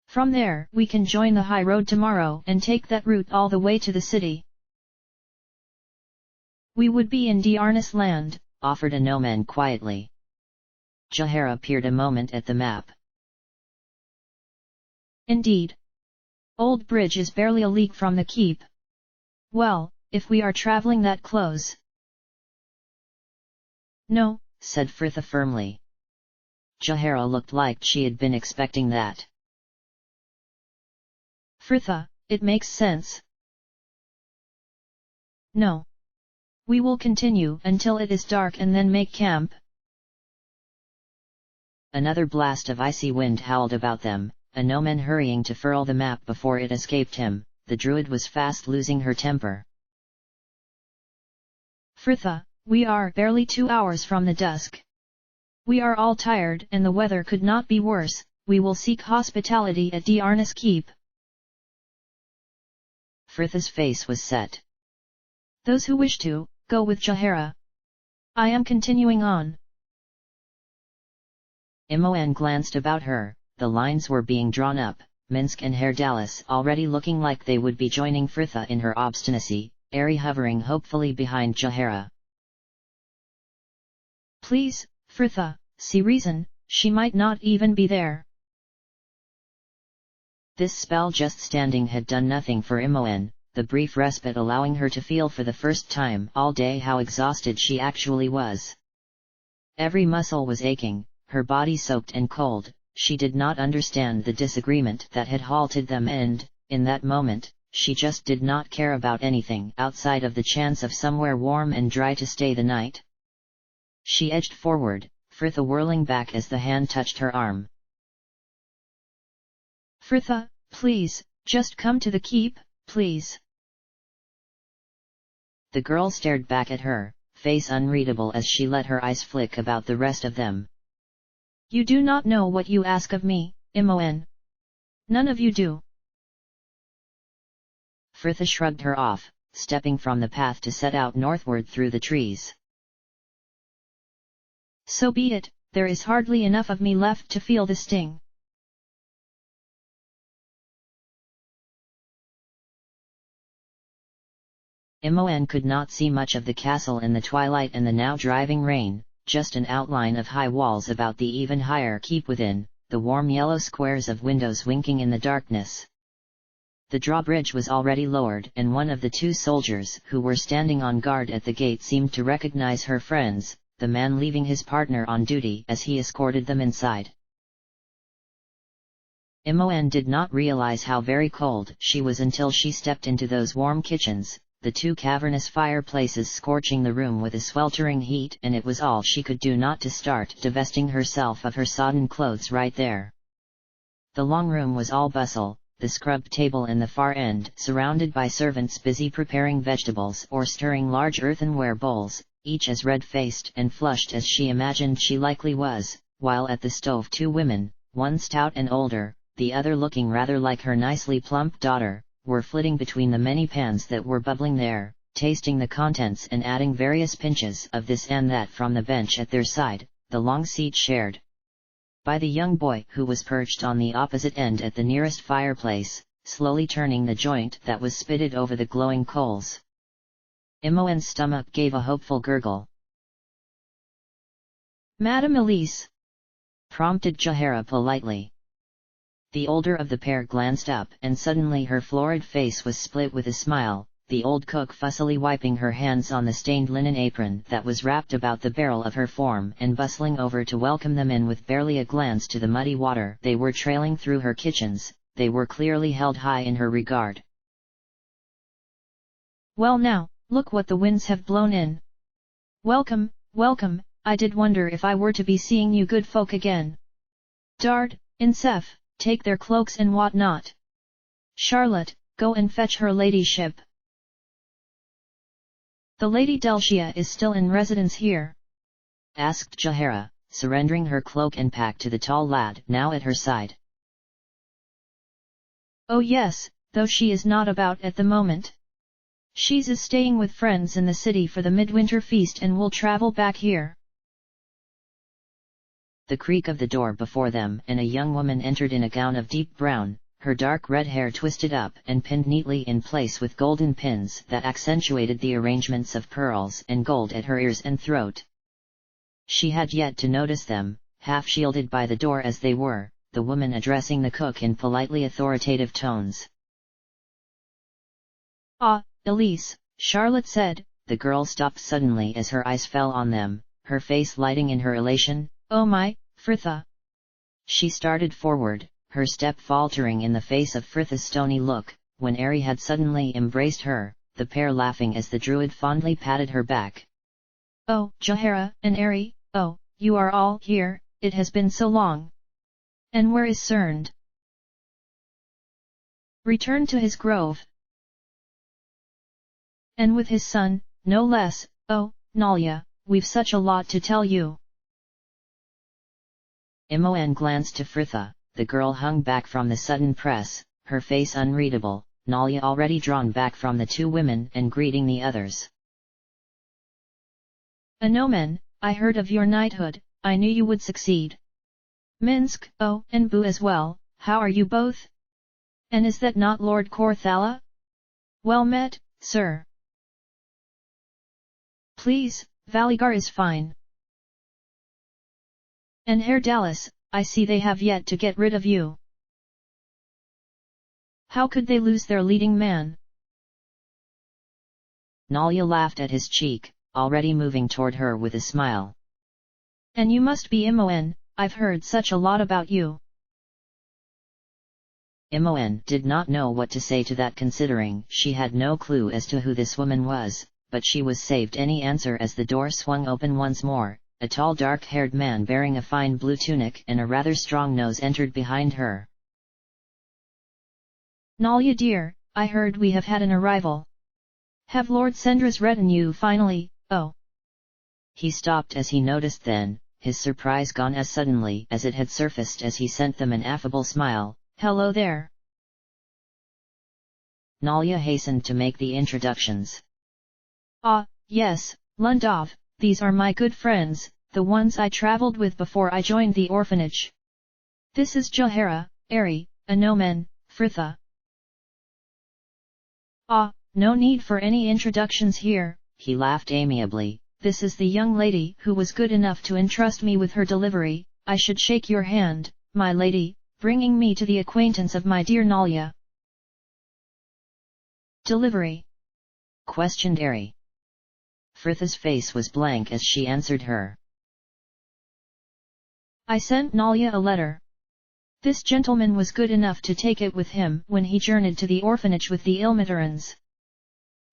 S2: From there, we can join the high road tomorrow and take that route all the way to the city. We would be in Diarnis land,
S1: offered Anomen quietly. Jahara peered a moment at the map.
S2: Indeed. Old Bridge is barely a league from the keep. Well, if we are traveling that close. No,
S1: said Fritha firmly. Jahara looked like she had been expecting that.
S2: Fritha, it makes sense. No. We will continue until it is dark and then make camp.
S1: Another blast of icy wind howled about them, Anomen hurrying to furl the map before it escaped him. The druid was fast losing her temper.
S2: Fritha, we are barely 2 hours from the dusk. We are all tired and the weather could not be worse. We will seek hospitality at Diarnis Keep.
S1: Fritha's face was set.
S2: Those who wish to, go with Jahara. I am continuing on.
S1: Imoen glanced about her. The lines were being drawn up, Minsk and Hairdalis already looking like they would be joining Fritha in her obstinacy, Ari hovering hopefully behind Jahara.
S2: Please, Fritha, see reason, she might not even be there.
S1: This spell just standing had done nothing for Imoen, the brief respite allowing her to feel for the first time all day how exhausted she actually was. Every muscle was aching, her body soaked and cold. She did not understand the disagreement that had halted them and, in that moment, she just did not care about anything outside of the chance of somewhere warm and dry to stay the night. She edged forward, Fritha whirling back as the hand touched her arm.
S2: Fritha, please, just come to the keep, please.
S1: The girl stared back at her, face unreadable as she let her eyes flick about the rest of them.
S2: You do not know what you ask of me, Imoen. None of you do.
S1: Fritha shrugged her off, stepping from the path to set out northward through the trees.
S2: So be it, there is hardly enough of me left to feel the sting.
S1: Imoen could not see much of the castle in the twilight and the now driving rain, just an outline of high walls about the even higher keep within, the warm yellow squares of windows winking in the darkness. The drawbridge was already lowered and one of the two soldiers who were standing on guard at the gate seemed to recognize her friends, the man leaving his partner on duty as he escorted them inside. Imoen did not realize how very cold she was until she stepped into those warm kitchens, the two cavernous fireplaces scorching the room with a sweltering heat, and it was all she could do not to start divesting herself of her sodden clothes right there. The long room was all bustle, the scrubbed table in the far end surrounded by servants busy preparing vegetables or stirring large earthenware bowls, each as red-faced and flushed as she imagined she likely was, while at the stove two women, one stout and older, the other looking rather like her nicely plump daughter, were flitting between the many pans that were bubbling there, tasting the contents and adding various pinches of this and that from the bench at their side, the long seat shared by the young boy who was perched on the opposite end at the nearest fireplace, slowly turning the joint that was spitted over the glowing coals. Imoen's stomach gave a hopeful gurgle.
S2: Madame Elise,
S1: prompted Jahara politely. The older of the pair glanced up and suddenly her florid face was split with a smile, the old cook fussily wiping her hands on the stained linen apron that was wrapped about the barrel of her form and bustling over to welcome them in with barely a glance to the muddy water they were trailing through her kitchens. They were clearly held high in her regard.
S2: Well now, look what the winds have blown in. Welcome, welcome, I did wonder if I were to be seeing you good folk again. Dard, Insef, take their cloaks and what not. Charlotte, go and fetch her ladyship. The Lady Delcia is still in residence here?
S1: Asked Jahara, surrendering her cloak and pack to the tall lad now at her side.
S2: Oh yes, though she is not about at the moment. She's staying with friends in the city for the midwinter feast and will travel back here.
S1: The creak of the door before them and a young woman entered in a gown of deep brown, her dark red hair twisted up and pinned neatly in place with golden pins that accentuated the arrangements of pearls and gold at her ears and throat. She had yet to notice them, half shielded by the door as they were, the woman addressing the cook in politely authoritative tones.
S2: Ah, Elise, Charlotte said.
S1: The girl stopped suddenly as her eyes fell on them, her face lighting in her elation.
S2: Oh my, Fritha!
S1: She started forward, her step faltering in the face of Fritha's stony look, when Ari had suddenly embraced her, the pair laughing as the druid fondly patted her back.
S2: Oh, Jahara and Ari, oh, you are all here, it has been so long. And where is Cerned? Returned to his grove. And with his son, no less. Oh, Nalia, we've such a lot to tell you.
S1: Imoen glanced to Fritha, the girl hung back from the sudden press, her face unreadable, Nalia already drawn back from the two women and greeting the others.
S2: Anomen, I heard of your knighthood, I knew you would succeed. Minsk, oh, and Boo as well, how are you both? And is that not Lord Corthala? Well met, sir. Please, Valigar is fine. And Herr Dallas, I see they have yet to get rid of you. How could they lose their leading man?
S1: Nalya laughed at his cheek, already moving toward her with a smile.
S2: And you must be Imoen, I've heard such a lot about you.
S1: Imoen did not know what to say to that, considering she had no clue as to who this woman was, but she was saved any answer as the door swung open once more. A tall dark-haired man bearing a fine blue tunic and a rather strong nose entered behind her.
S2: Nalya dear, I heard we have had an arrival. Have Lord Sendra's retinue finally, oh.
S1: He stopped as he noticed then, his surprise gone as suddenly as it had surfaced as he sent them an affable smile.
S2: Hello there.
S1: Nalya hastened to make the introductions.
S2: Ah, yes, Lundov, these are my good friends, the ones I traveled with before I joined the orphanage. This is Jahara, Ari, Anomen, Fritha. Ah, no need for any introductions here,
S1: he laughed amiably.
S2: This is the young lady who was good enough to entrust me with her delivery. I should shake your hand, my lady, bringing me to the acquaintance of my dear Nalya. Delivery?
S1: Questioned Ari. Fritha's face was blank as she answered her.
S2: I sent Nalya a letter. This gentleman was good enough to take it with him when he journeyed to the orphanage with the Ilmaterans.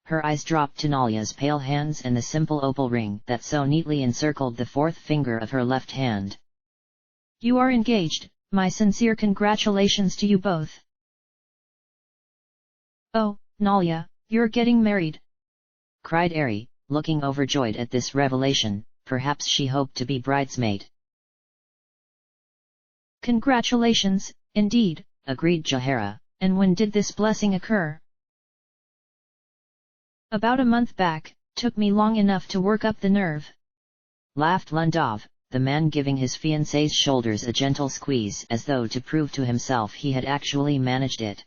S1: Her eyes dropped to Nalya's pale hands and the simple opal ring that so neatly encircled the fourth finger of her left hand.
S2: You are engaged, my sincere congratulations to you both. Oh, Nalya, you're getting married!
S1: Cried Ari, looking overjoyed at this revelation. Perhaps she hoped to be bridesmaid.
S2: Congratulations, indeed,
S1: agreed Jahara.
S2: And when did this blessing occur? About a month back, took me long enough to work up the nerve.
S1: Laughed Lundov, the man giving his fiancée's shoulders a gentle squeeze as though to prove to himself he had actually managed it.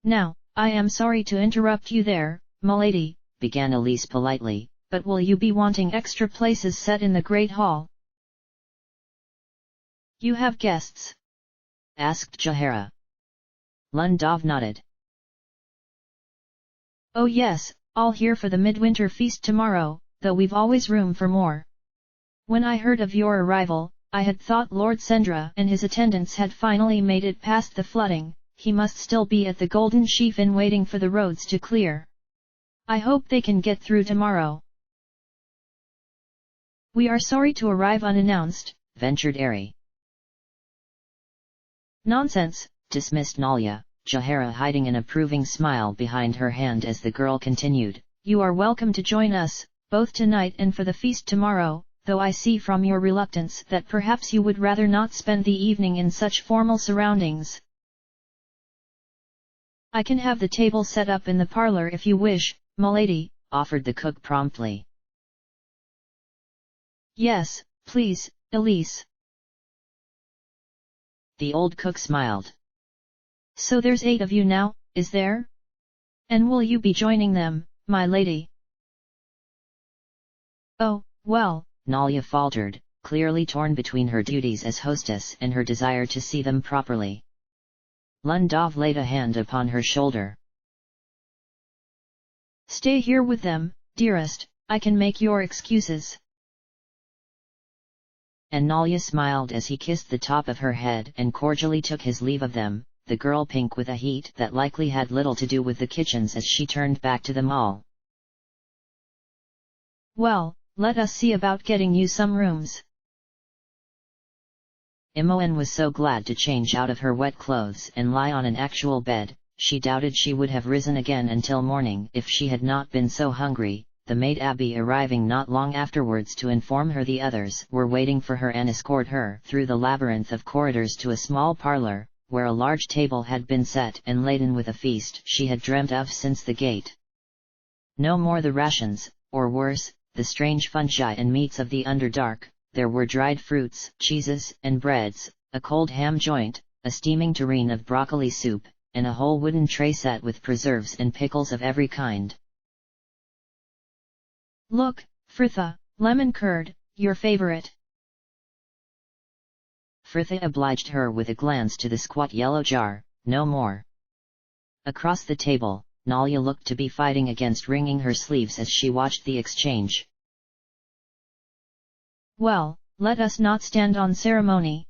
S2: Now, I am sorry to interrupt you there, m'lady,
S1: began Elise politely,
S2: but will you be wanting extra places set in the Great Hall? You have guests?
S1: Asked Jahara. Lundov nodded.
S2: Oh yes, all here for the midwinter feast tomorrow, though we've always room for more. When I heard of your arrival, I had thought Lord Sendra and his attendants had finally made it past the flooding. He must still be at the Golden Sheaf Inn waiting for the roads to clear. I hope they can get through tomorrow. We are sorry to arrive unannounced,
S1: ventured Ari.
S2: Nonsense,
S1: dismissed Nalya, Jahara hiding an approving smile behind her hand as the girl continued.
S2: You are welcome to join us, both tonight and for the feast tomorrow, though I see from your reluctance that perhaps you would rather not spend the evening in such formal surroundings. I can have the table set up in the parlor if you wish, m'lady,
S1: offered the cook promptly.
S2: Yes, please, Elise.
S1: The old cook smiled.
S2: So there's 8 of you now, is there? And will you be joining them, my lady? Oh, well,
S1: Nalya faltered, clearly torn between her duties as hostess and her desire to see them properly. Lundov laid a hand upon her shoulder.
S2: Stay here with them, dearest, I can make your excuses.
S1: And Nalya smiled as he kissed the top of her head and cordially took his leave of them, the girl pink with a heat that likely had little to do with the kitchens as she turned back to them all.
S2: Well, let us see about getting you some rooms.
S1: Imoen was so glad to change out of her wet clothes and lie on an actual bed, she doubted she would have risen again until morning if she had not been so hungry. The maid Abby arriving not long afterwards to inform her the others were waiting for her and escort her through the labyrinth of corridors to a small parlor, where a large table had been set and laden with a feast she had dreamt of since the gate. No more the rations, or worse, the strange fungi and meats of the Underdark. There were dried fruits, cheeses, and breads, a cold ham joint, a steaming tureen of broccoli soup, and a whole wooden tray set with preserves and pickles of every kind.
S2: Look, Fritha, lemon curd, your favorite.
S1: Fritha obliged her with a glance to the squat yellow jar, no more. Across the table, Nalia looked to be fighting against wringing her sleeves as she watched the exchange.
S2: Well, let us not stand on ceremony.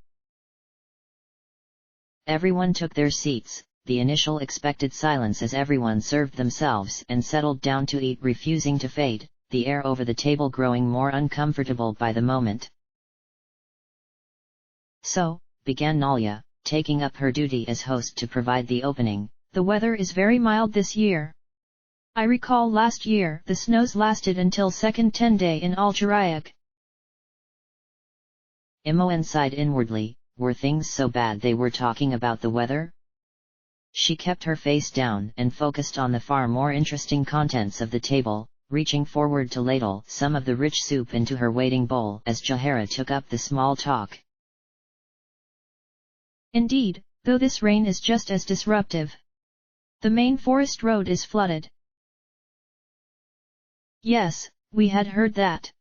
S1: Everyone took their seats, the initial expected silence as everyone served themselves and settled down to eat refusing to fade, the air over the table growing more uncomfortable by the moment. So, began Nalia, taking up her duty as host to provide the opening.
S2: The weather is very mild this year. I recall last year the snows lasted until second 10 day in Algeriac.
S1: Imoen sighed inwardly, were things so bad they were talking about the weather? She kept her face down and focused on the far more interesting contents of the table, reaching forward to ladle some of the rich soup into her waiting bowl as Jahara took up the small talk.
S2: Indeed, though this rain is just as disruptive. The main forest road is flooded. Yes, we had heard that.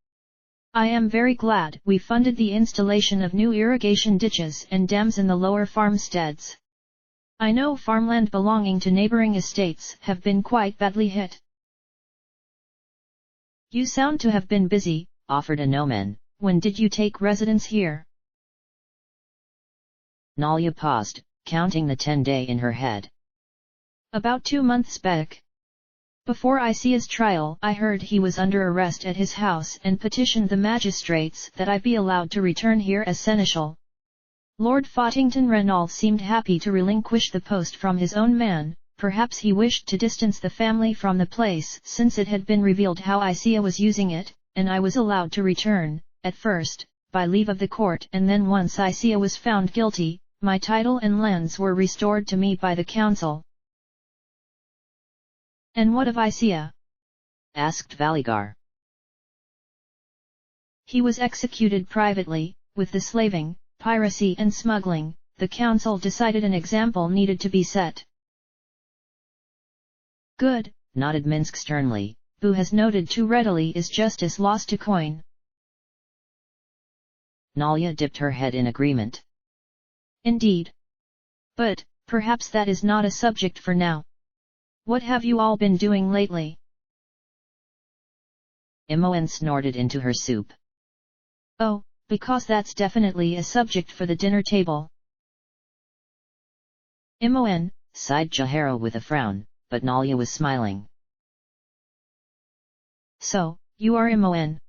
S2: I am very glad we funded the installation of new irrigation ditches and dams in the lower farmsteads. I know farmland belonging to neighboring estates have been quite badly hit. You sound to have been busy,
S1: offered Anomen.
S2: When did you take residence here?
S1: Nalia paused, counting the 10-day in her head.
S2: About 2 months back. Before Isia's trial I heard he was under arrest at his house and petitioned the magistrates that I be allowed to return here as seneschal. Lord Fottington Renal seemed happy to relinquish the post from his own man, perhaps he wished to distance the family from the place since it had been revealed how Isia was using it, and I was allowed to return, at first, by leave of the court, and then once Isia was found guilty, my title and lands were restored to me by the council. And what of Isia?
S1: Asked Valigar.
S2: He was executed privately, with the slaving, piracy and smuggling. The council decided an example needed to be set. Good,
S1: nodded Minsk sternly.
S2: Who has noted too readily is justice lost to coin.
S1: Nalia dipped her head in agreement.
S2: Indeed. But, perhaps that is not a subject for now. What have you all been doing lately?
S1: Imoen snorted into her soup.
S2: Oh, because that's definitely a subject for the dinner table. Imoen,
S1: sighed Jahara with a frown, but Nalia was smiling.
S2: So, you are Imoen.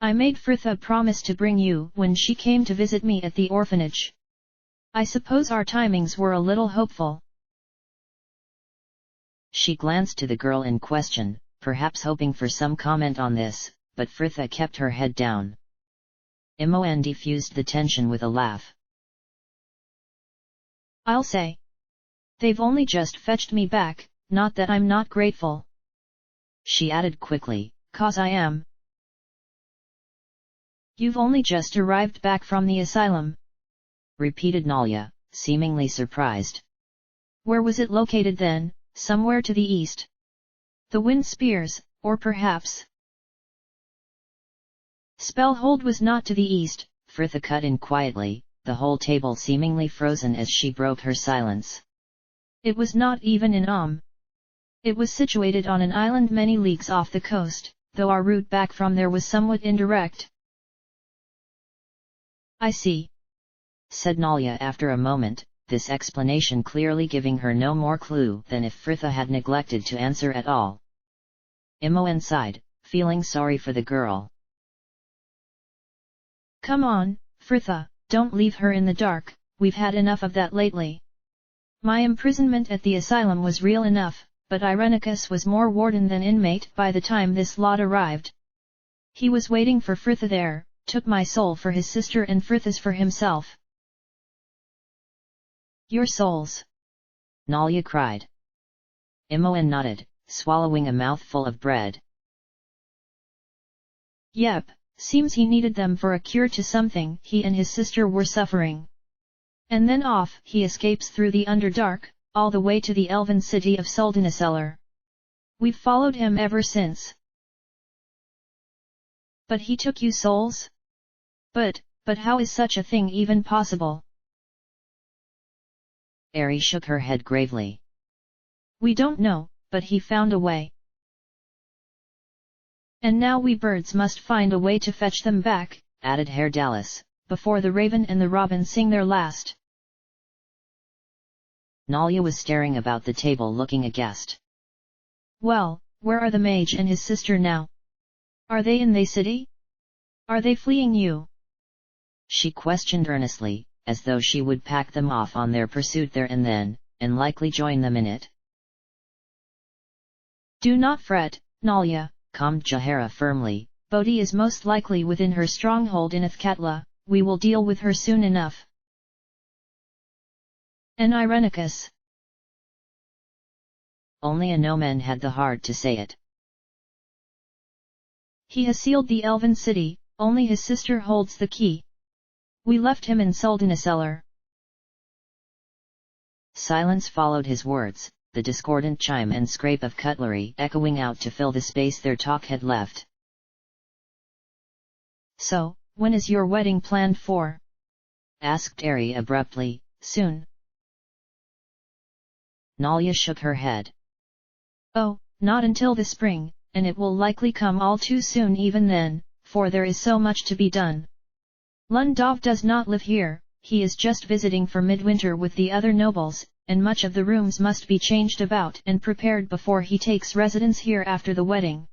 S2: I made Fritha promise to bring you when she came to visit me at the orphanage. I suppose our timings were a little hopeful.
S1: She glanced to the girl in question, perhaps hoping for some comment on this, but Fritha kept her head down. Imoen diffused the tension with a laugh.
S2: I'll say. They've only just fetched me back, not that I'm not grateful.
S1: She added quickly,
S2: 'Cause I am. You've only just arrived back from the asylum,
S1: repeated Nalia, seemingly surprised.
S2: Where was it located then? Somewhere to the east. The Wind Spears, or perhaps. Spellhold was not to the east,
S1: Fritha cut in quietly, the whole table seemingly frozen as she broke her silence.
S2: It was not even in It was situated on an island many leagues off the coast, though our route back from there was somewhat indirect. I see,
S1: said Nalia after a moment, this explanation clearly giving her no more clue than if Fritha had neglected to answer at all. Imoen sighed, feeling sorry for the girl.
S2: Come on, Fritha, don't leave her in the dark, we've had enough of that lately. My imprisonment at the asylum was real enough, but Irenicus was more warden than inmate by the time this lot arrived. He was waiting for Fritha there, took my soul for his sister and Fritha's for himself. Your souls!
S1: Nalia cried. Imoen nodded, swallowing a mouthful of bread.
S2: Yep, seems he needed them for a cure to something he and his sister were suffering. And then off he escapes through the Underdark, all the way to the elven city of Suldaneseller. We've followed him ever since. But he took you souls? But how is such a thing even possible?
S1: Ari shook her head gravely.
S2: We don't know, but he found a way. And now we birds must find a way to fetch them back,
S1: added Herr Dallas,
S2: before the raven and the robin sing their last.
S1: Nalia was staring about the table looking aghast.
S2: Well, where are the mage and his sister now? Are they in the city? Are they fleeing you?
S1: She questioned earnestly, as though she would pack them off on their pursuit there and then, and likely join them in it.
S2: Do not fret, Nalia,
S1: calmed Jahara firmly.
S2: Bodhi is most likely within her stronghold in Athkatla, we will deal with her soon enough. And Irenicus?
S1: Only a no-man had the heart to say it.
S2: He has sealed the elven city, only his sister holds the key. We left him and sold in a cellar.
S1: Silence followed his words, the discordant chime and scrape of cutlery echoing out to fill the space their talk had left.
S2: So, when is your wedding planned for?
S1: Asked Ari abruptly.
S2: Soon.
S1: Nalia shook her head.
S2: Oh, not until the spring, and it will likely come all too soon even then, for there is so much to be done. Lundov does not live here, he is just visiting for midwinter with the other nobles, and much of the rooms must be changed about and prepared before he takes residence here after the wedding.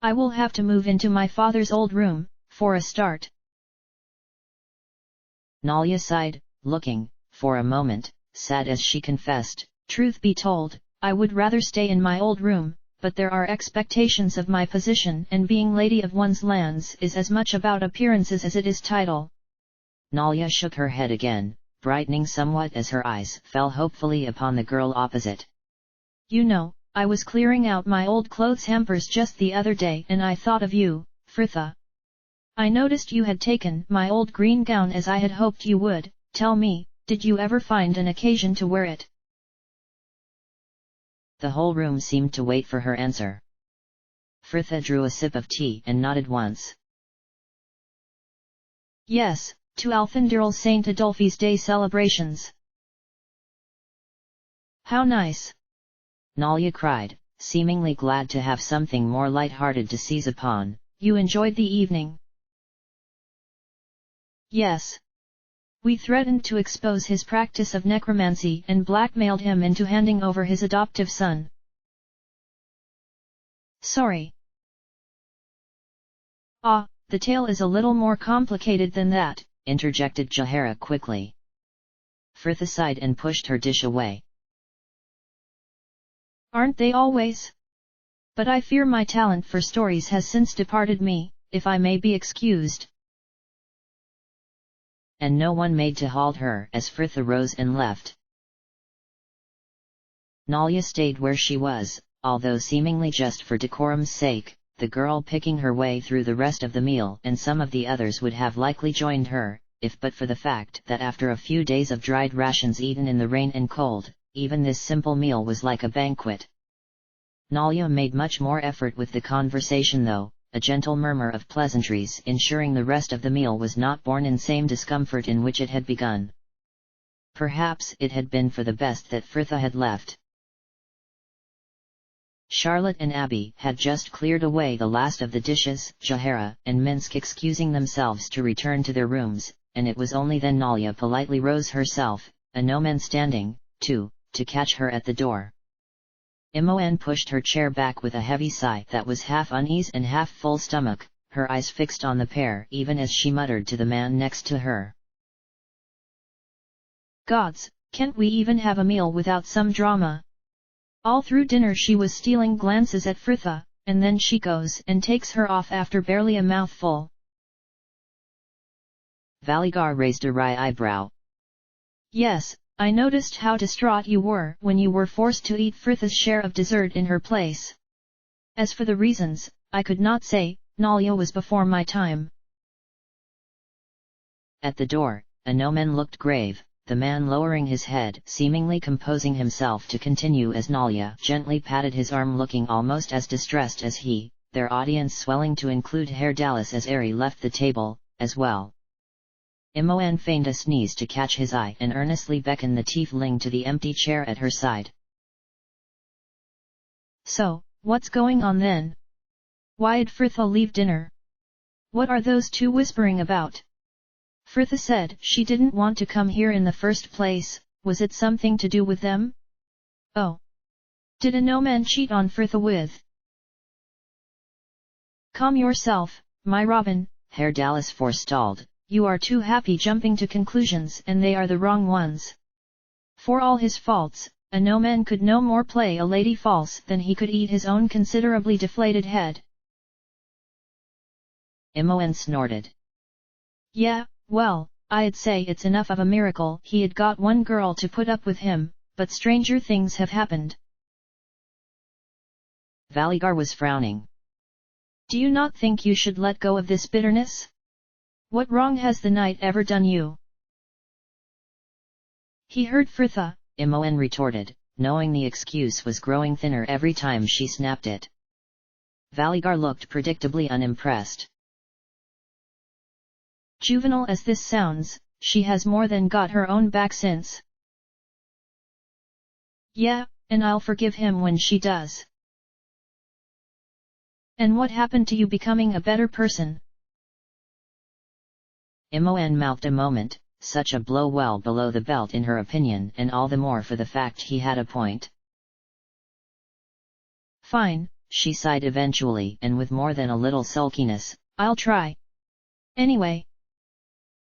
S2: I will have to move into my father's old room, for a start.
S1: Nalia sighed, looking, for a moment, sad as she confessed,
S2: truth be told, I would rather stay in my old room, but there are expectations of my position and being lady of one's lands is as much about appearances as it is title.
S1: Nalia shook her head again, brightening somewhat as her eyes fell hopefully upon the girl opposite.
S2: You know, I was clearing out my old clothes hampers just the other day and I thought of you, Fritha. I noticed you had taken my old green gown as I had hoped you would. Tell me, did you ever find an occasion to wear it?
S1: The whole room seemed to wait for her answer. Fritha drew a sip of tea and nodded once.
S2: Yes, to Althendirl St. Adolphi's Day celebrations. How nice!
S1: Nalia cried, seemingly glad to have something more light-hearted to seize upon.
S2: You enjoyed the evening? Yes. We threatened to expose his practice of necromancy and blackmailed him into handing over his adoptive son. Sorry. Ah, the tale is a little more complicated than that,
S1: interjected Jahara quickly. Fritha sighed and pushed her dish away.
S2: Aren't they always? But I fear my talent for stories has since departed me, if I may be excused.
S1: And no one made to halt her as Fritha rose and left. Nalia stayed where she was, although seemingly just for decorum's sake, the girl picking her way through the rest of the meal, and some of the others would have likely joined her, if but for the fact that after a few days of dried rations eaten in the rain and cold, even this simple meal was like a banquet. Nalia made much more effort with the conversation though, a gentle murmur of pleasantries ensuring the rest of the meal was not borne in same discomfort in which it had begun. Perhaps it had been for the best that Fritha had left. Charlotte and Abby had just cleared away the last of the dishes, Jahara and Minsk excusing themselves to return to their rooms, and it was only then Nalia politely rose herself, a no-man standing, to catch her at the door. Imoen pushed her chair back with a heavy sigh that was half unease and half full stomach, her eyes fixed on the pair even as she muttered to the man next to her.
S2: Gods, can't we even have a meal without some drama? All through dinner she was stealing glances at Fritha, and then she goes and takes her off after barely a mouthful.
S1: Valigar raised a wry eyebrow.
S2: Yes, I noticed how distraught you were when you were forced to eat Fritha's share of dessert in her place. As for the reasons, I could not say, Nalia was before my time.
S1: At the door, a no-man looked grave, the man lowering his head seemingly composing himself to continue as Nalia gently patted his arm looking almost as distressed as he, their audience swelling to include Herr Dallas as Ari left the table, as well. Imoen feigned a sneeze to catch his eye and earnestly beckoned the tiefling to the empty chair at her side.
S2: So, what's going on then? Why'd Fritha leave dinner? What are those two whispering about? Fritha said she didn't want to come here in the first place, was it something to do with them? Oh. Did a no-man cheat on Fritha with? Calm yourself, my Robin,
S1: Herr Dallas forestalled.
S2: You are too happy jumping to conclusions and they are the wrong ones. For all his faults, a no-man could no more play a lady false than he could eat his own considerably deflated head.
S1: Imoen snorted.
S2: Yeah, well, I'd say it's enough of a miracle he had got one girl to put up with him, but stranger things have happened.
S1: Valigar was frowning.
S2: Do you not think you should let go of this bitterness? What wrong has the knight ever done you? He heard Fritha,
S1: Imoen retorted, knowing the excuse was growing thinner every time she snapped it. Valigar looked predictably unimpressed.
S2: Juvenile as this sounds, she has more than got her own back since. Yeah, and I'll forgive him when she does. And what happened to you becoming a better person?
S1: Imoen mouthed a moment, such a blow well below the belt in her opinion, and all the more for the fact he had a point.
S2: Fine,
S1: she sighed eventually and with more than a little sulkiness,
S2: I'll try. Anyway,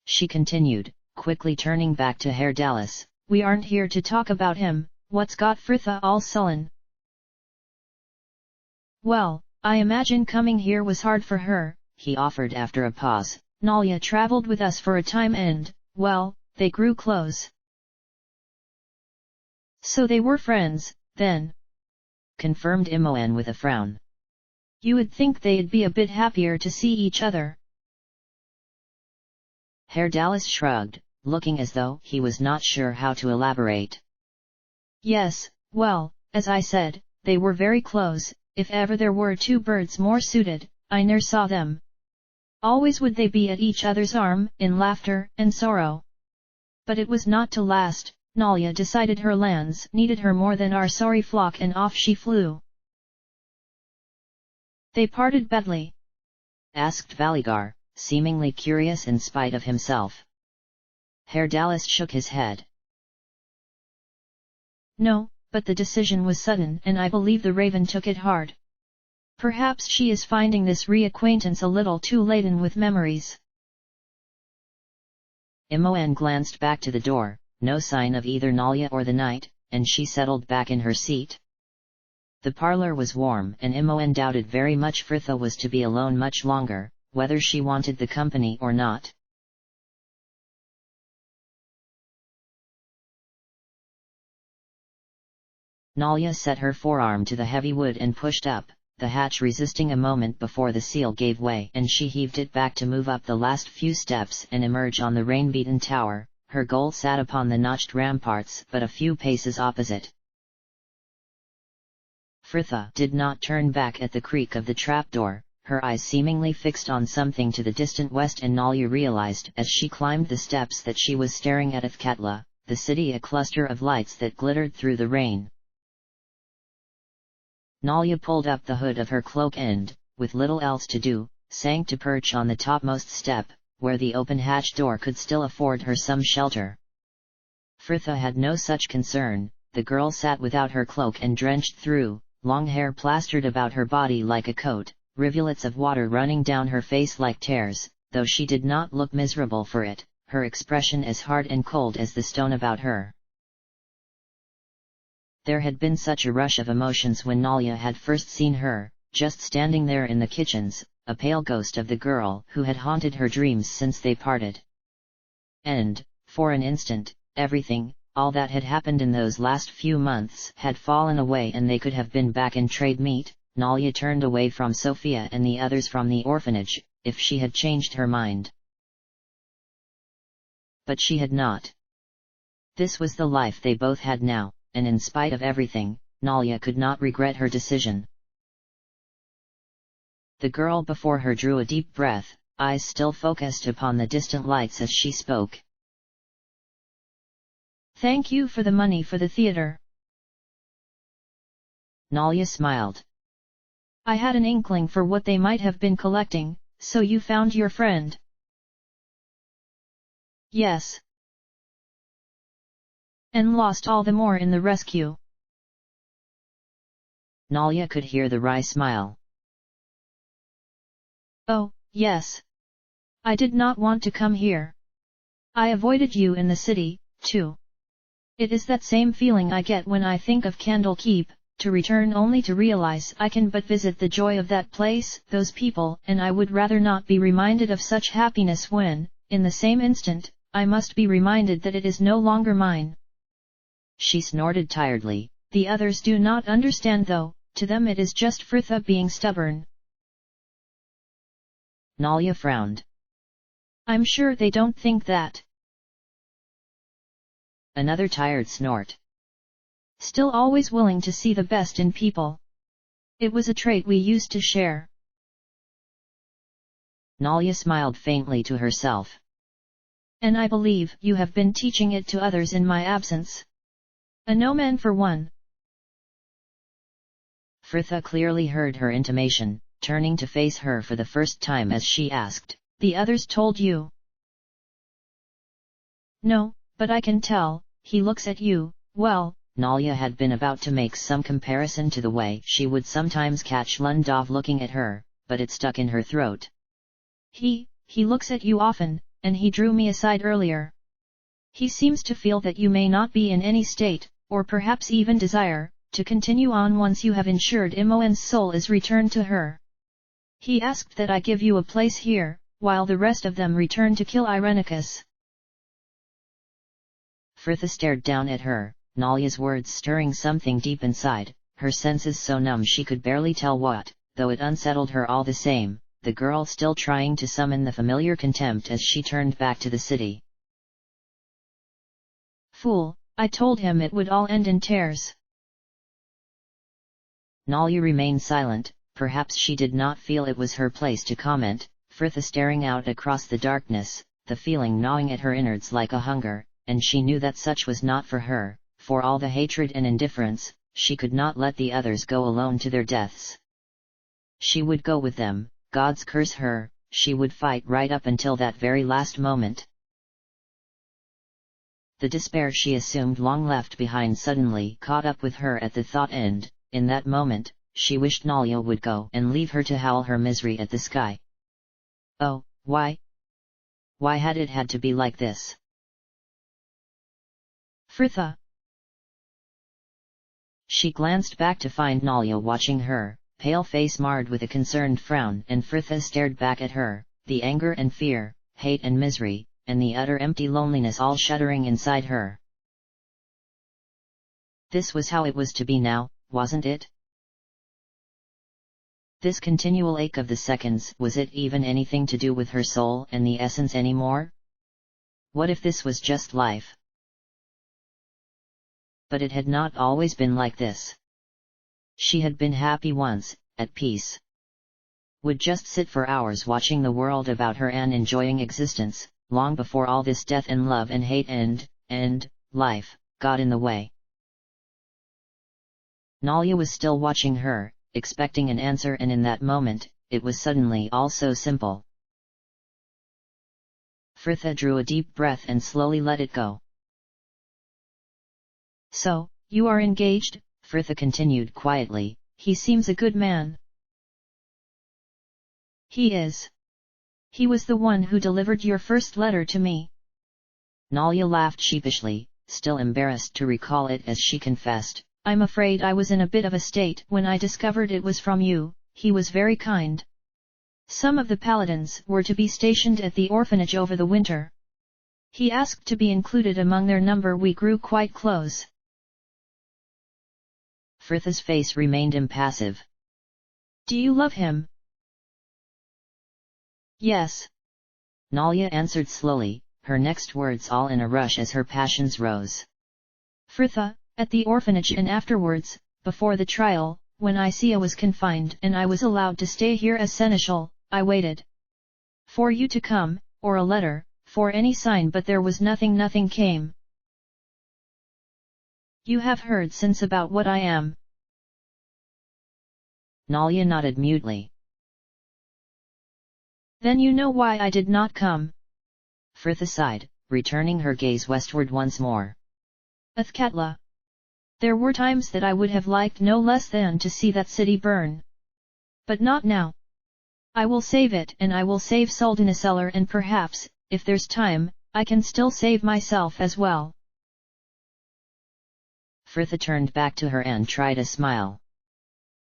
S1: she continued, quickly turning back to Herr Dallas,
S2: we aren't here to talk about him, what's got Fritha all sullen? Well, I imagine coming here was hard for her,
S1: he offered after a pause.
S2: Nalia traveled with us for a time and, well, they grew close. So they were friends, then?
S1: Confirmed Imoen with a frown.
S2: You would think they'd be a bit happier to see each other.
S1: Herr Dallas shrugged, looking as though he was not sure how to elaborate.
S2: Yes, well, as I said, they were very close, if ever there were two birds more suited, I ne'er saw them. Always would they be at each other's arm, in laughter and sorrow. But it was not to last, Nalia decided her lands needed her more than our sorry flock and off she flew. They parted badly?
S1: Asked Valigar, seemingly curious in spite of himself. Herr Dallas shook his head.
S2: No, but the decision was sudden and I believe the raven took it hard. Perhaps she is finding this reacquaintance a little too laden with memories.
S1: Imoen glanced back to the door, no sign of either Nalia or the knight, and she settled back in her seat. The parlor was warm and Imoen doubted very much Fritha was to be alone much longer, whether she wanted the company or not. Nalia set her forearm to the heavy wood and pushed up, the hatch resisting a moment before the seal gave way and she heaved it back to move up the last few steps and emerge on the rain-beaten tower. Her goal sat upon the notched ramparts but a few paces opposite. Fritha did not turn back at the creak of the trapdoor, her eyes seemingly fixed on something to the distant west, and Nalia realized as she climbed the steps that she was staring at Athkatla, the city, a cluster of lights that glittered through the rain. Nalia pulled up the hood of her cloak and, with little else to do, sank to perch on the topmost step, where the open hatch door could still afford her some shelter. Fritha had no such concern. The girl sat without her cloak and drenched through, long hair plastered about her body like a coat, rivulets of water running down her face like tears, though she did not look miserable for it, her expression as hard and cold as the stone about her. There had been such a rush of emotions when Nalia had first seen her, just standing there in the kitchens, a pale ghost of the girl who had haunted her dreams since they parted. And, for an instant, everything, all that had happened in those last few months had fallen away and they could have been back in trade meat. Nalia turned away from Sophia and the others from the orphanage, if she had changed her mind. But she had not. This was the life they both had now, and in spite of everything, Nalia could not regret her decision. The girl before her drew a deep breath, eyes still focused upon the distant lights as she spoke.
S2: Thank you for the money for the theater.
S1: Nalya smiled.
S2: I had an inkling for what they might have been collecting, so you found your friend. Yes. And lost all the more in the rescue.
S1: Nalya could hear the wry smile.
S2: Oh, yes. I did not want to come here. I avoided you in the city, too. It is that same feeling I get when I think of Candlekeep, to return only to realize I can but visit the joy of that place, those people, and I would rather not be reminded of such happiness when, in the same instant, I must be reminded that it is no longer mine.
S1: She snorted tiredly.
S2: The others do not understand though, to them it is just Fritha being stubborn.
S1: Nalya frowned.
S2: I'm sure they don't think that.
S1: Another tired snort.
S2: Still always willing to see the best in people. It was a trait we used to share.
S1: Nalya smiled faintly to herself.
S2: And I believe you have been teaching it to others in my absence. A no man for one.
S1: Fritha clearly heard her intimation, turning to face her for the first time as she asked,
S2: The others told you? No, but I can tell, he looks at you, well.
S1: Nalya had been about to make some comparison to the way she would sometimes catch Lundov looking at her, but it stuck in her throat.
S2: He looks at you often, and he drew me aside earlier. He seems to feel that you may not be in any state, or perhaps even desire, to continue on once you have ensured Imoen's soul is returned to her. He asked that I give you a place here, while the rest of them return to kill Irenicus.
S1: Fritha stared down at her, Nalya's words stirring something deep inside, her senses so numb she could barely tell what, though it unsettled her all the same, the girl still trying to summon the familiar contempt as she turned back to the city.
S2: Fool, I told him it would all end in tears.
S1: Nalya remained silent, perhaps she did not feel it was her place to comment, Fritha staring out across the darkness, the feeling gnawing at her innards like a hunger, and she knew that such was not for her. For all the hatred and indifference, she could not let the others go alone to their deaths. She would go with them, gods curse her, she would fight right up until that very last moment. The despair she assumed long left behind suddenly caught up with her at the thought, and, in that moment, she wished Nalya would go and leave her to howl her misery at the sky. Oh, why? Why had it had to be like this?
S2: Fritha.
S1: She glanced back to find Nalya watching her, pale face marred with a concerned frown, and Fritha stared back at her, the anger and fear, hate and misery, and the utter empty loneliness all shuddering inside her. This was how it was to be now, wasn't it? This continual ache of the seconds, was it even anything to do with her soul and the essence anymore? What if this was just life? But it had not always been like this. She had been happy once, at peace. Would just sit for hours watching the world about her and enjoying existence, long before all this death and love and hate and life, got in the way. Nalya was still watching her, expecting an answer, and in that moment, it was suddenly all so simple. Fritha drew a deep breath and slowly let it go.
S2: So, you are engaged?
S1: Fritha continued quietly.
S2: He seems a good man. He is. He was the one who delivered your first letter to me.
S1: Nalya laughed sheepishly, still embarrassed to recall it as she confessed.
S2: I'm afraid I was in a bit of a state when I discovered it was from you. He was very kind. Some of the paladins were to be stationed at the orphanage over the winter. He asked to be included among their number. We grew quite close.
S1: Fritha's face remained impassive.
S2: Do you love him? Yes.
S1: Nalya answered slowly, her next words all in a rush as her passions rose.
S2: Fritha, at the orphanage and afterwards, before the trial, When Isia was confined and I was allowed to stay here as seneschal, I waited for you to come, or a letter, for any sign, but there was nothing came. You have heard since about what I am.
S1: Nalya nodded mutely.
S2: Then you know why I did not come.
S1: Frith sighed, returning her gaze westward once more.
S2: Athkatla. There were times that I would have liked no less than to see that city burn. But not now. I will save it, and I will save Sultanaselar, and perhaps, if there's time, I can still save myself as well.
S1: Fritha turned back to her and tried a smile.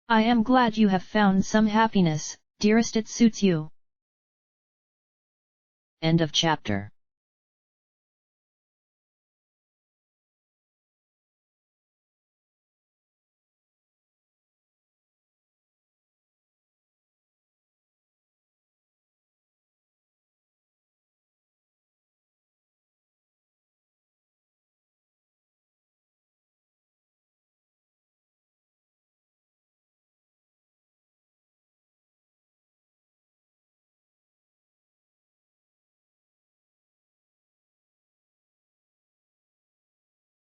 S2: I am glad you have found some happiness, dearest, it suits you.
S1: End of chapter.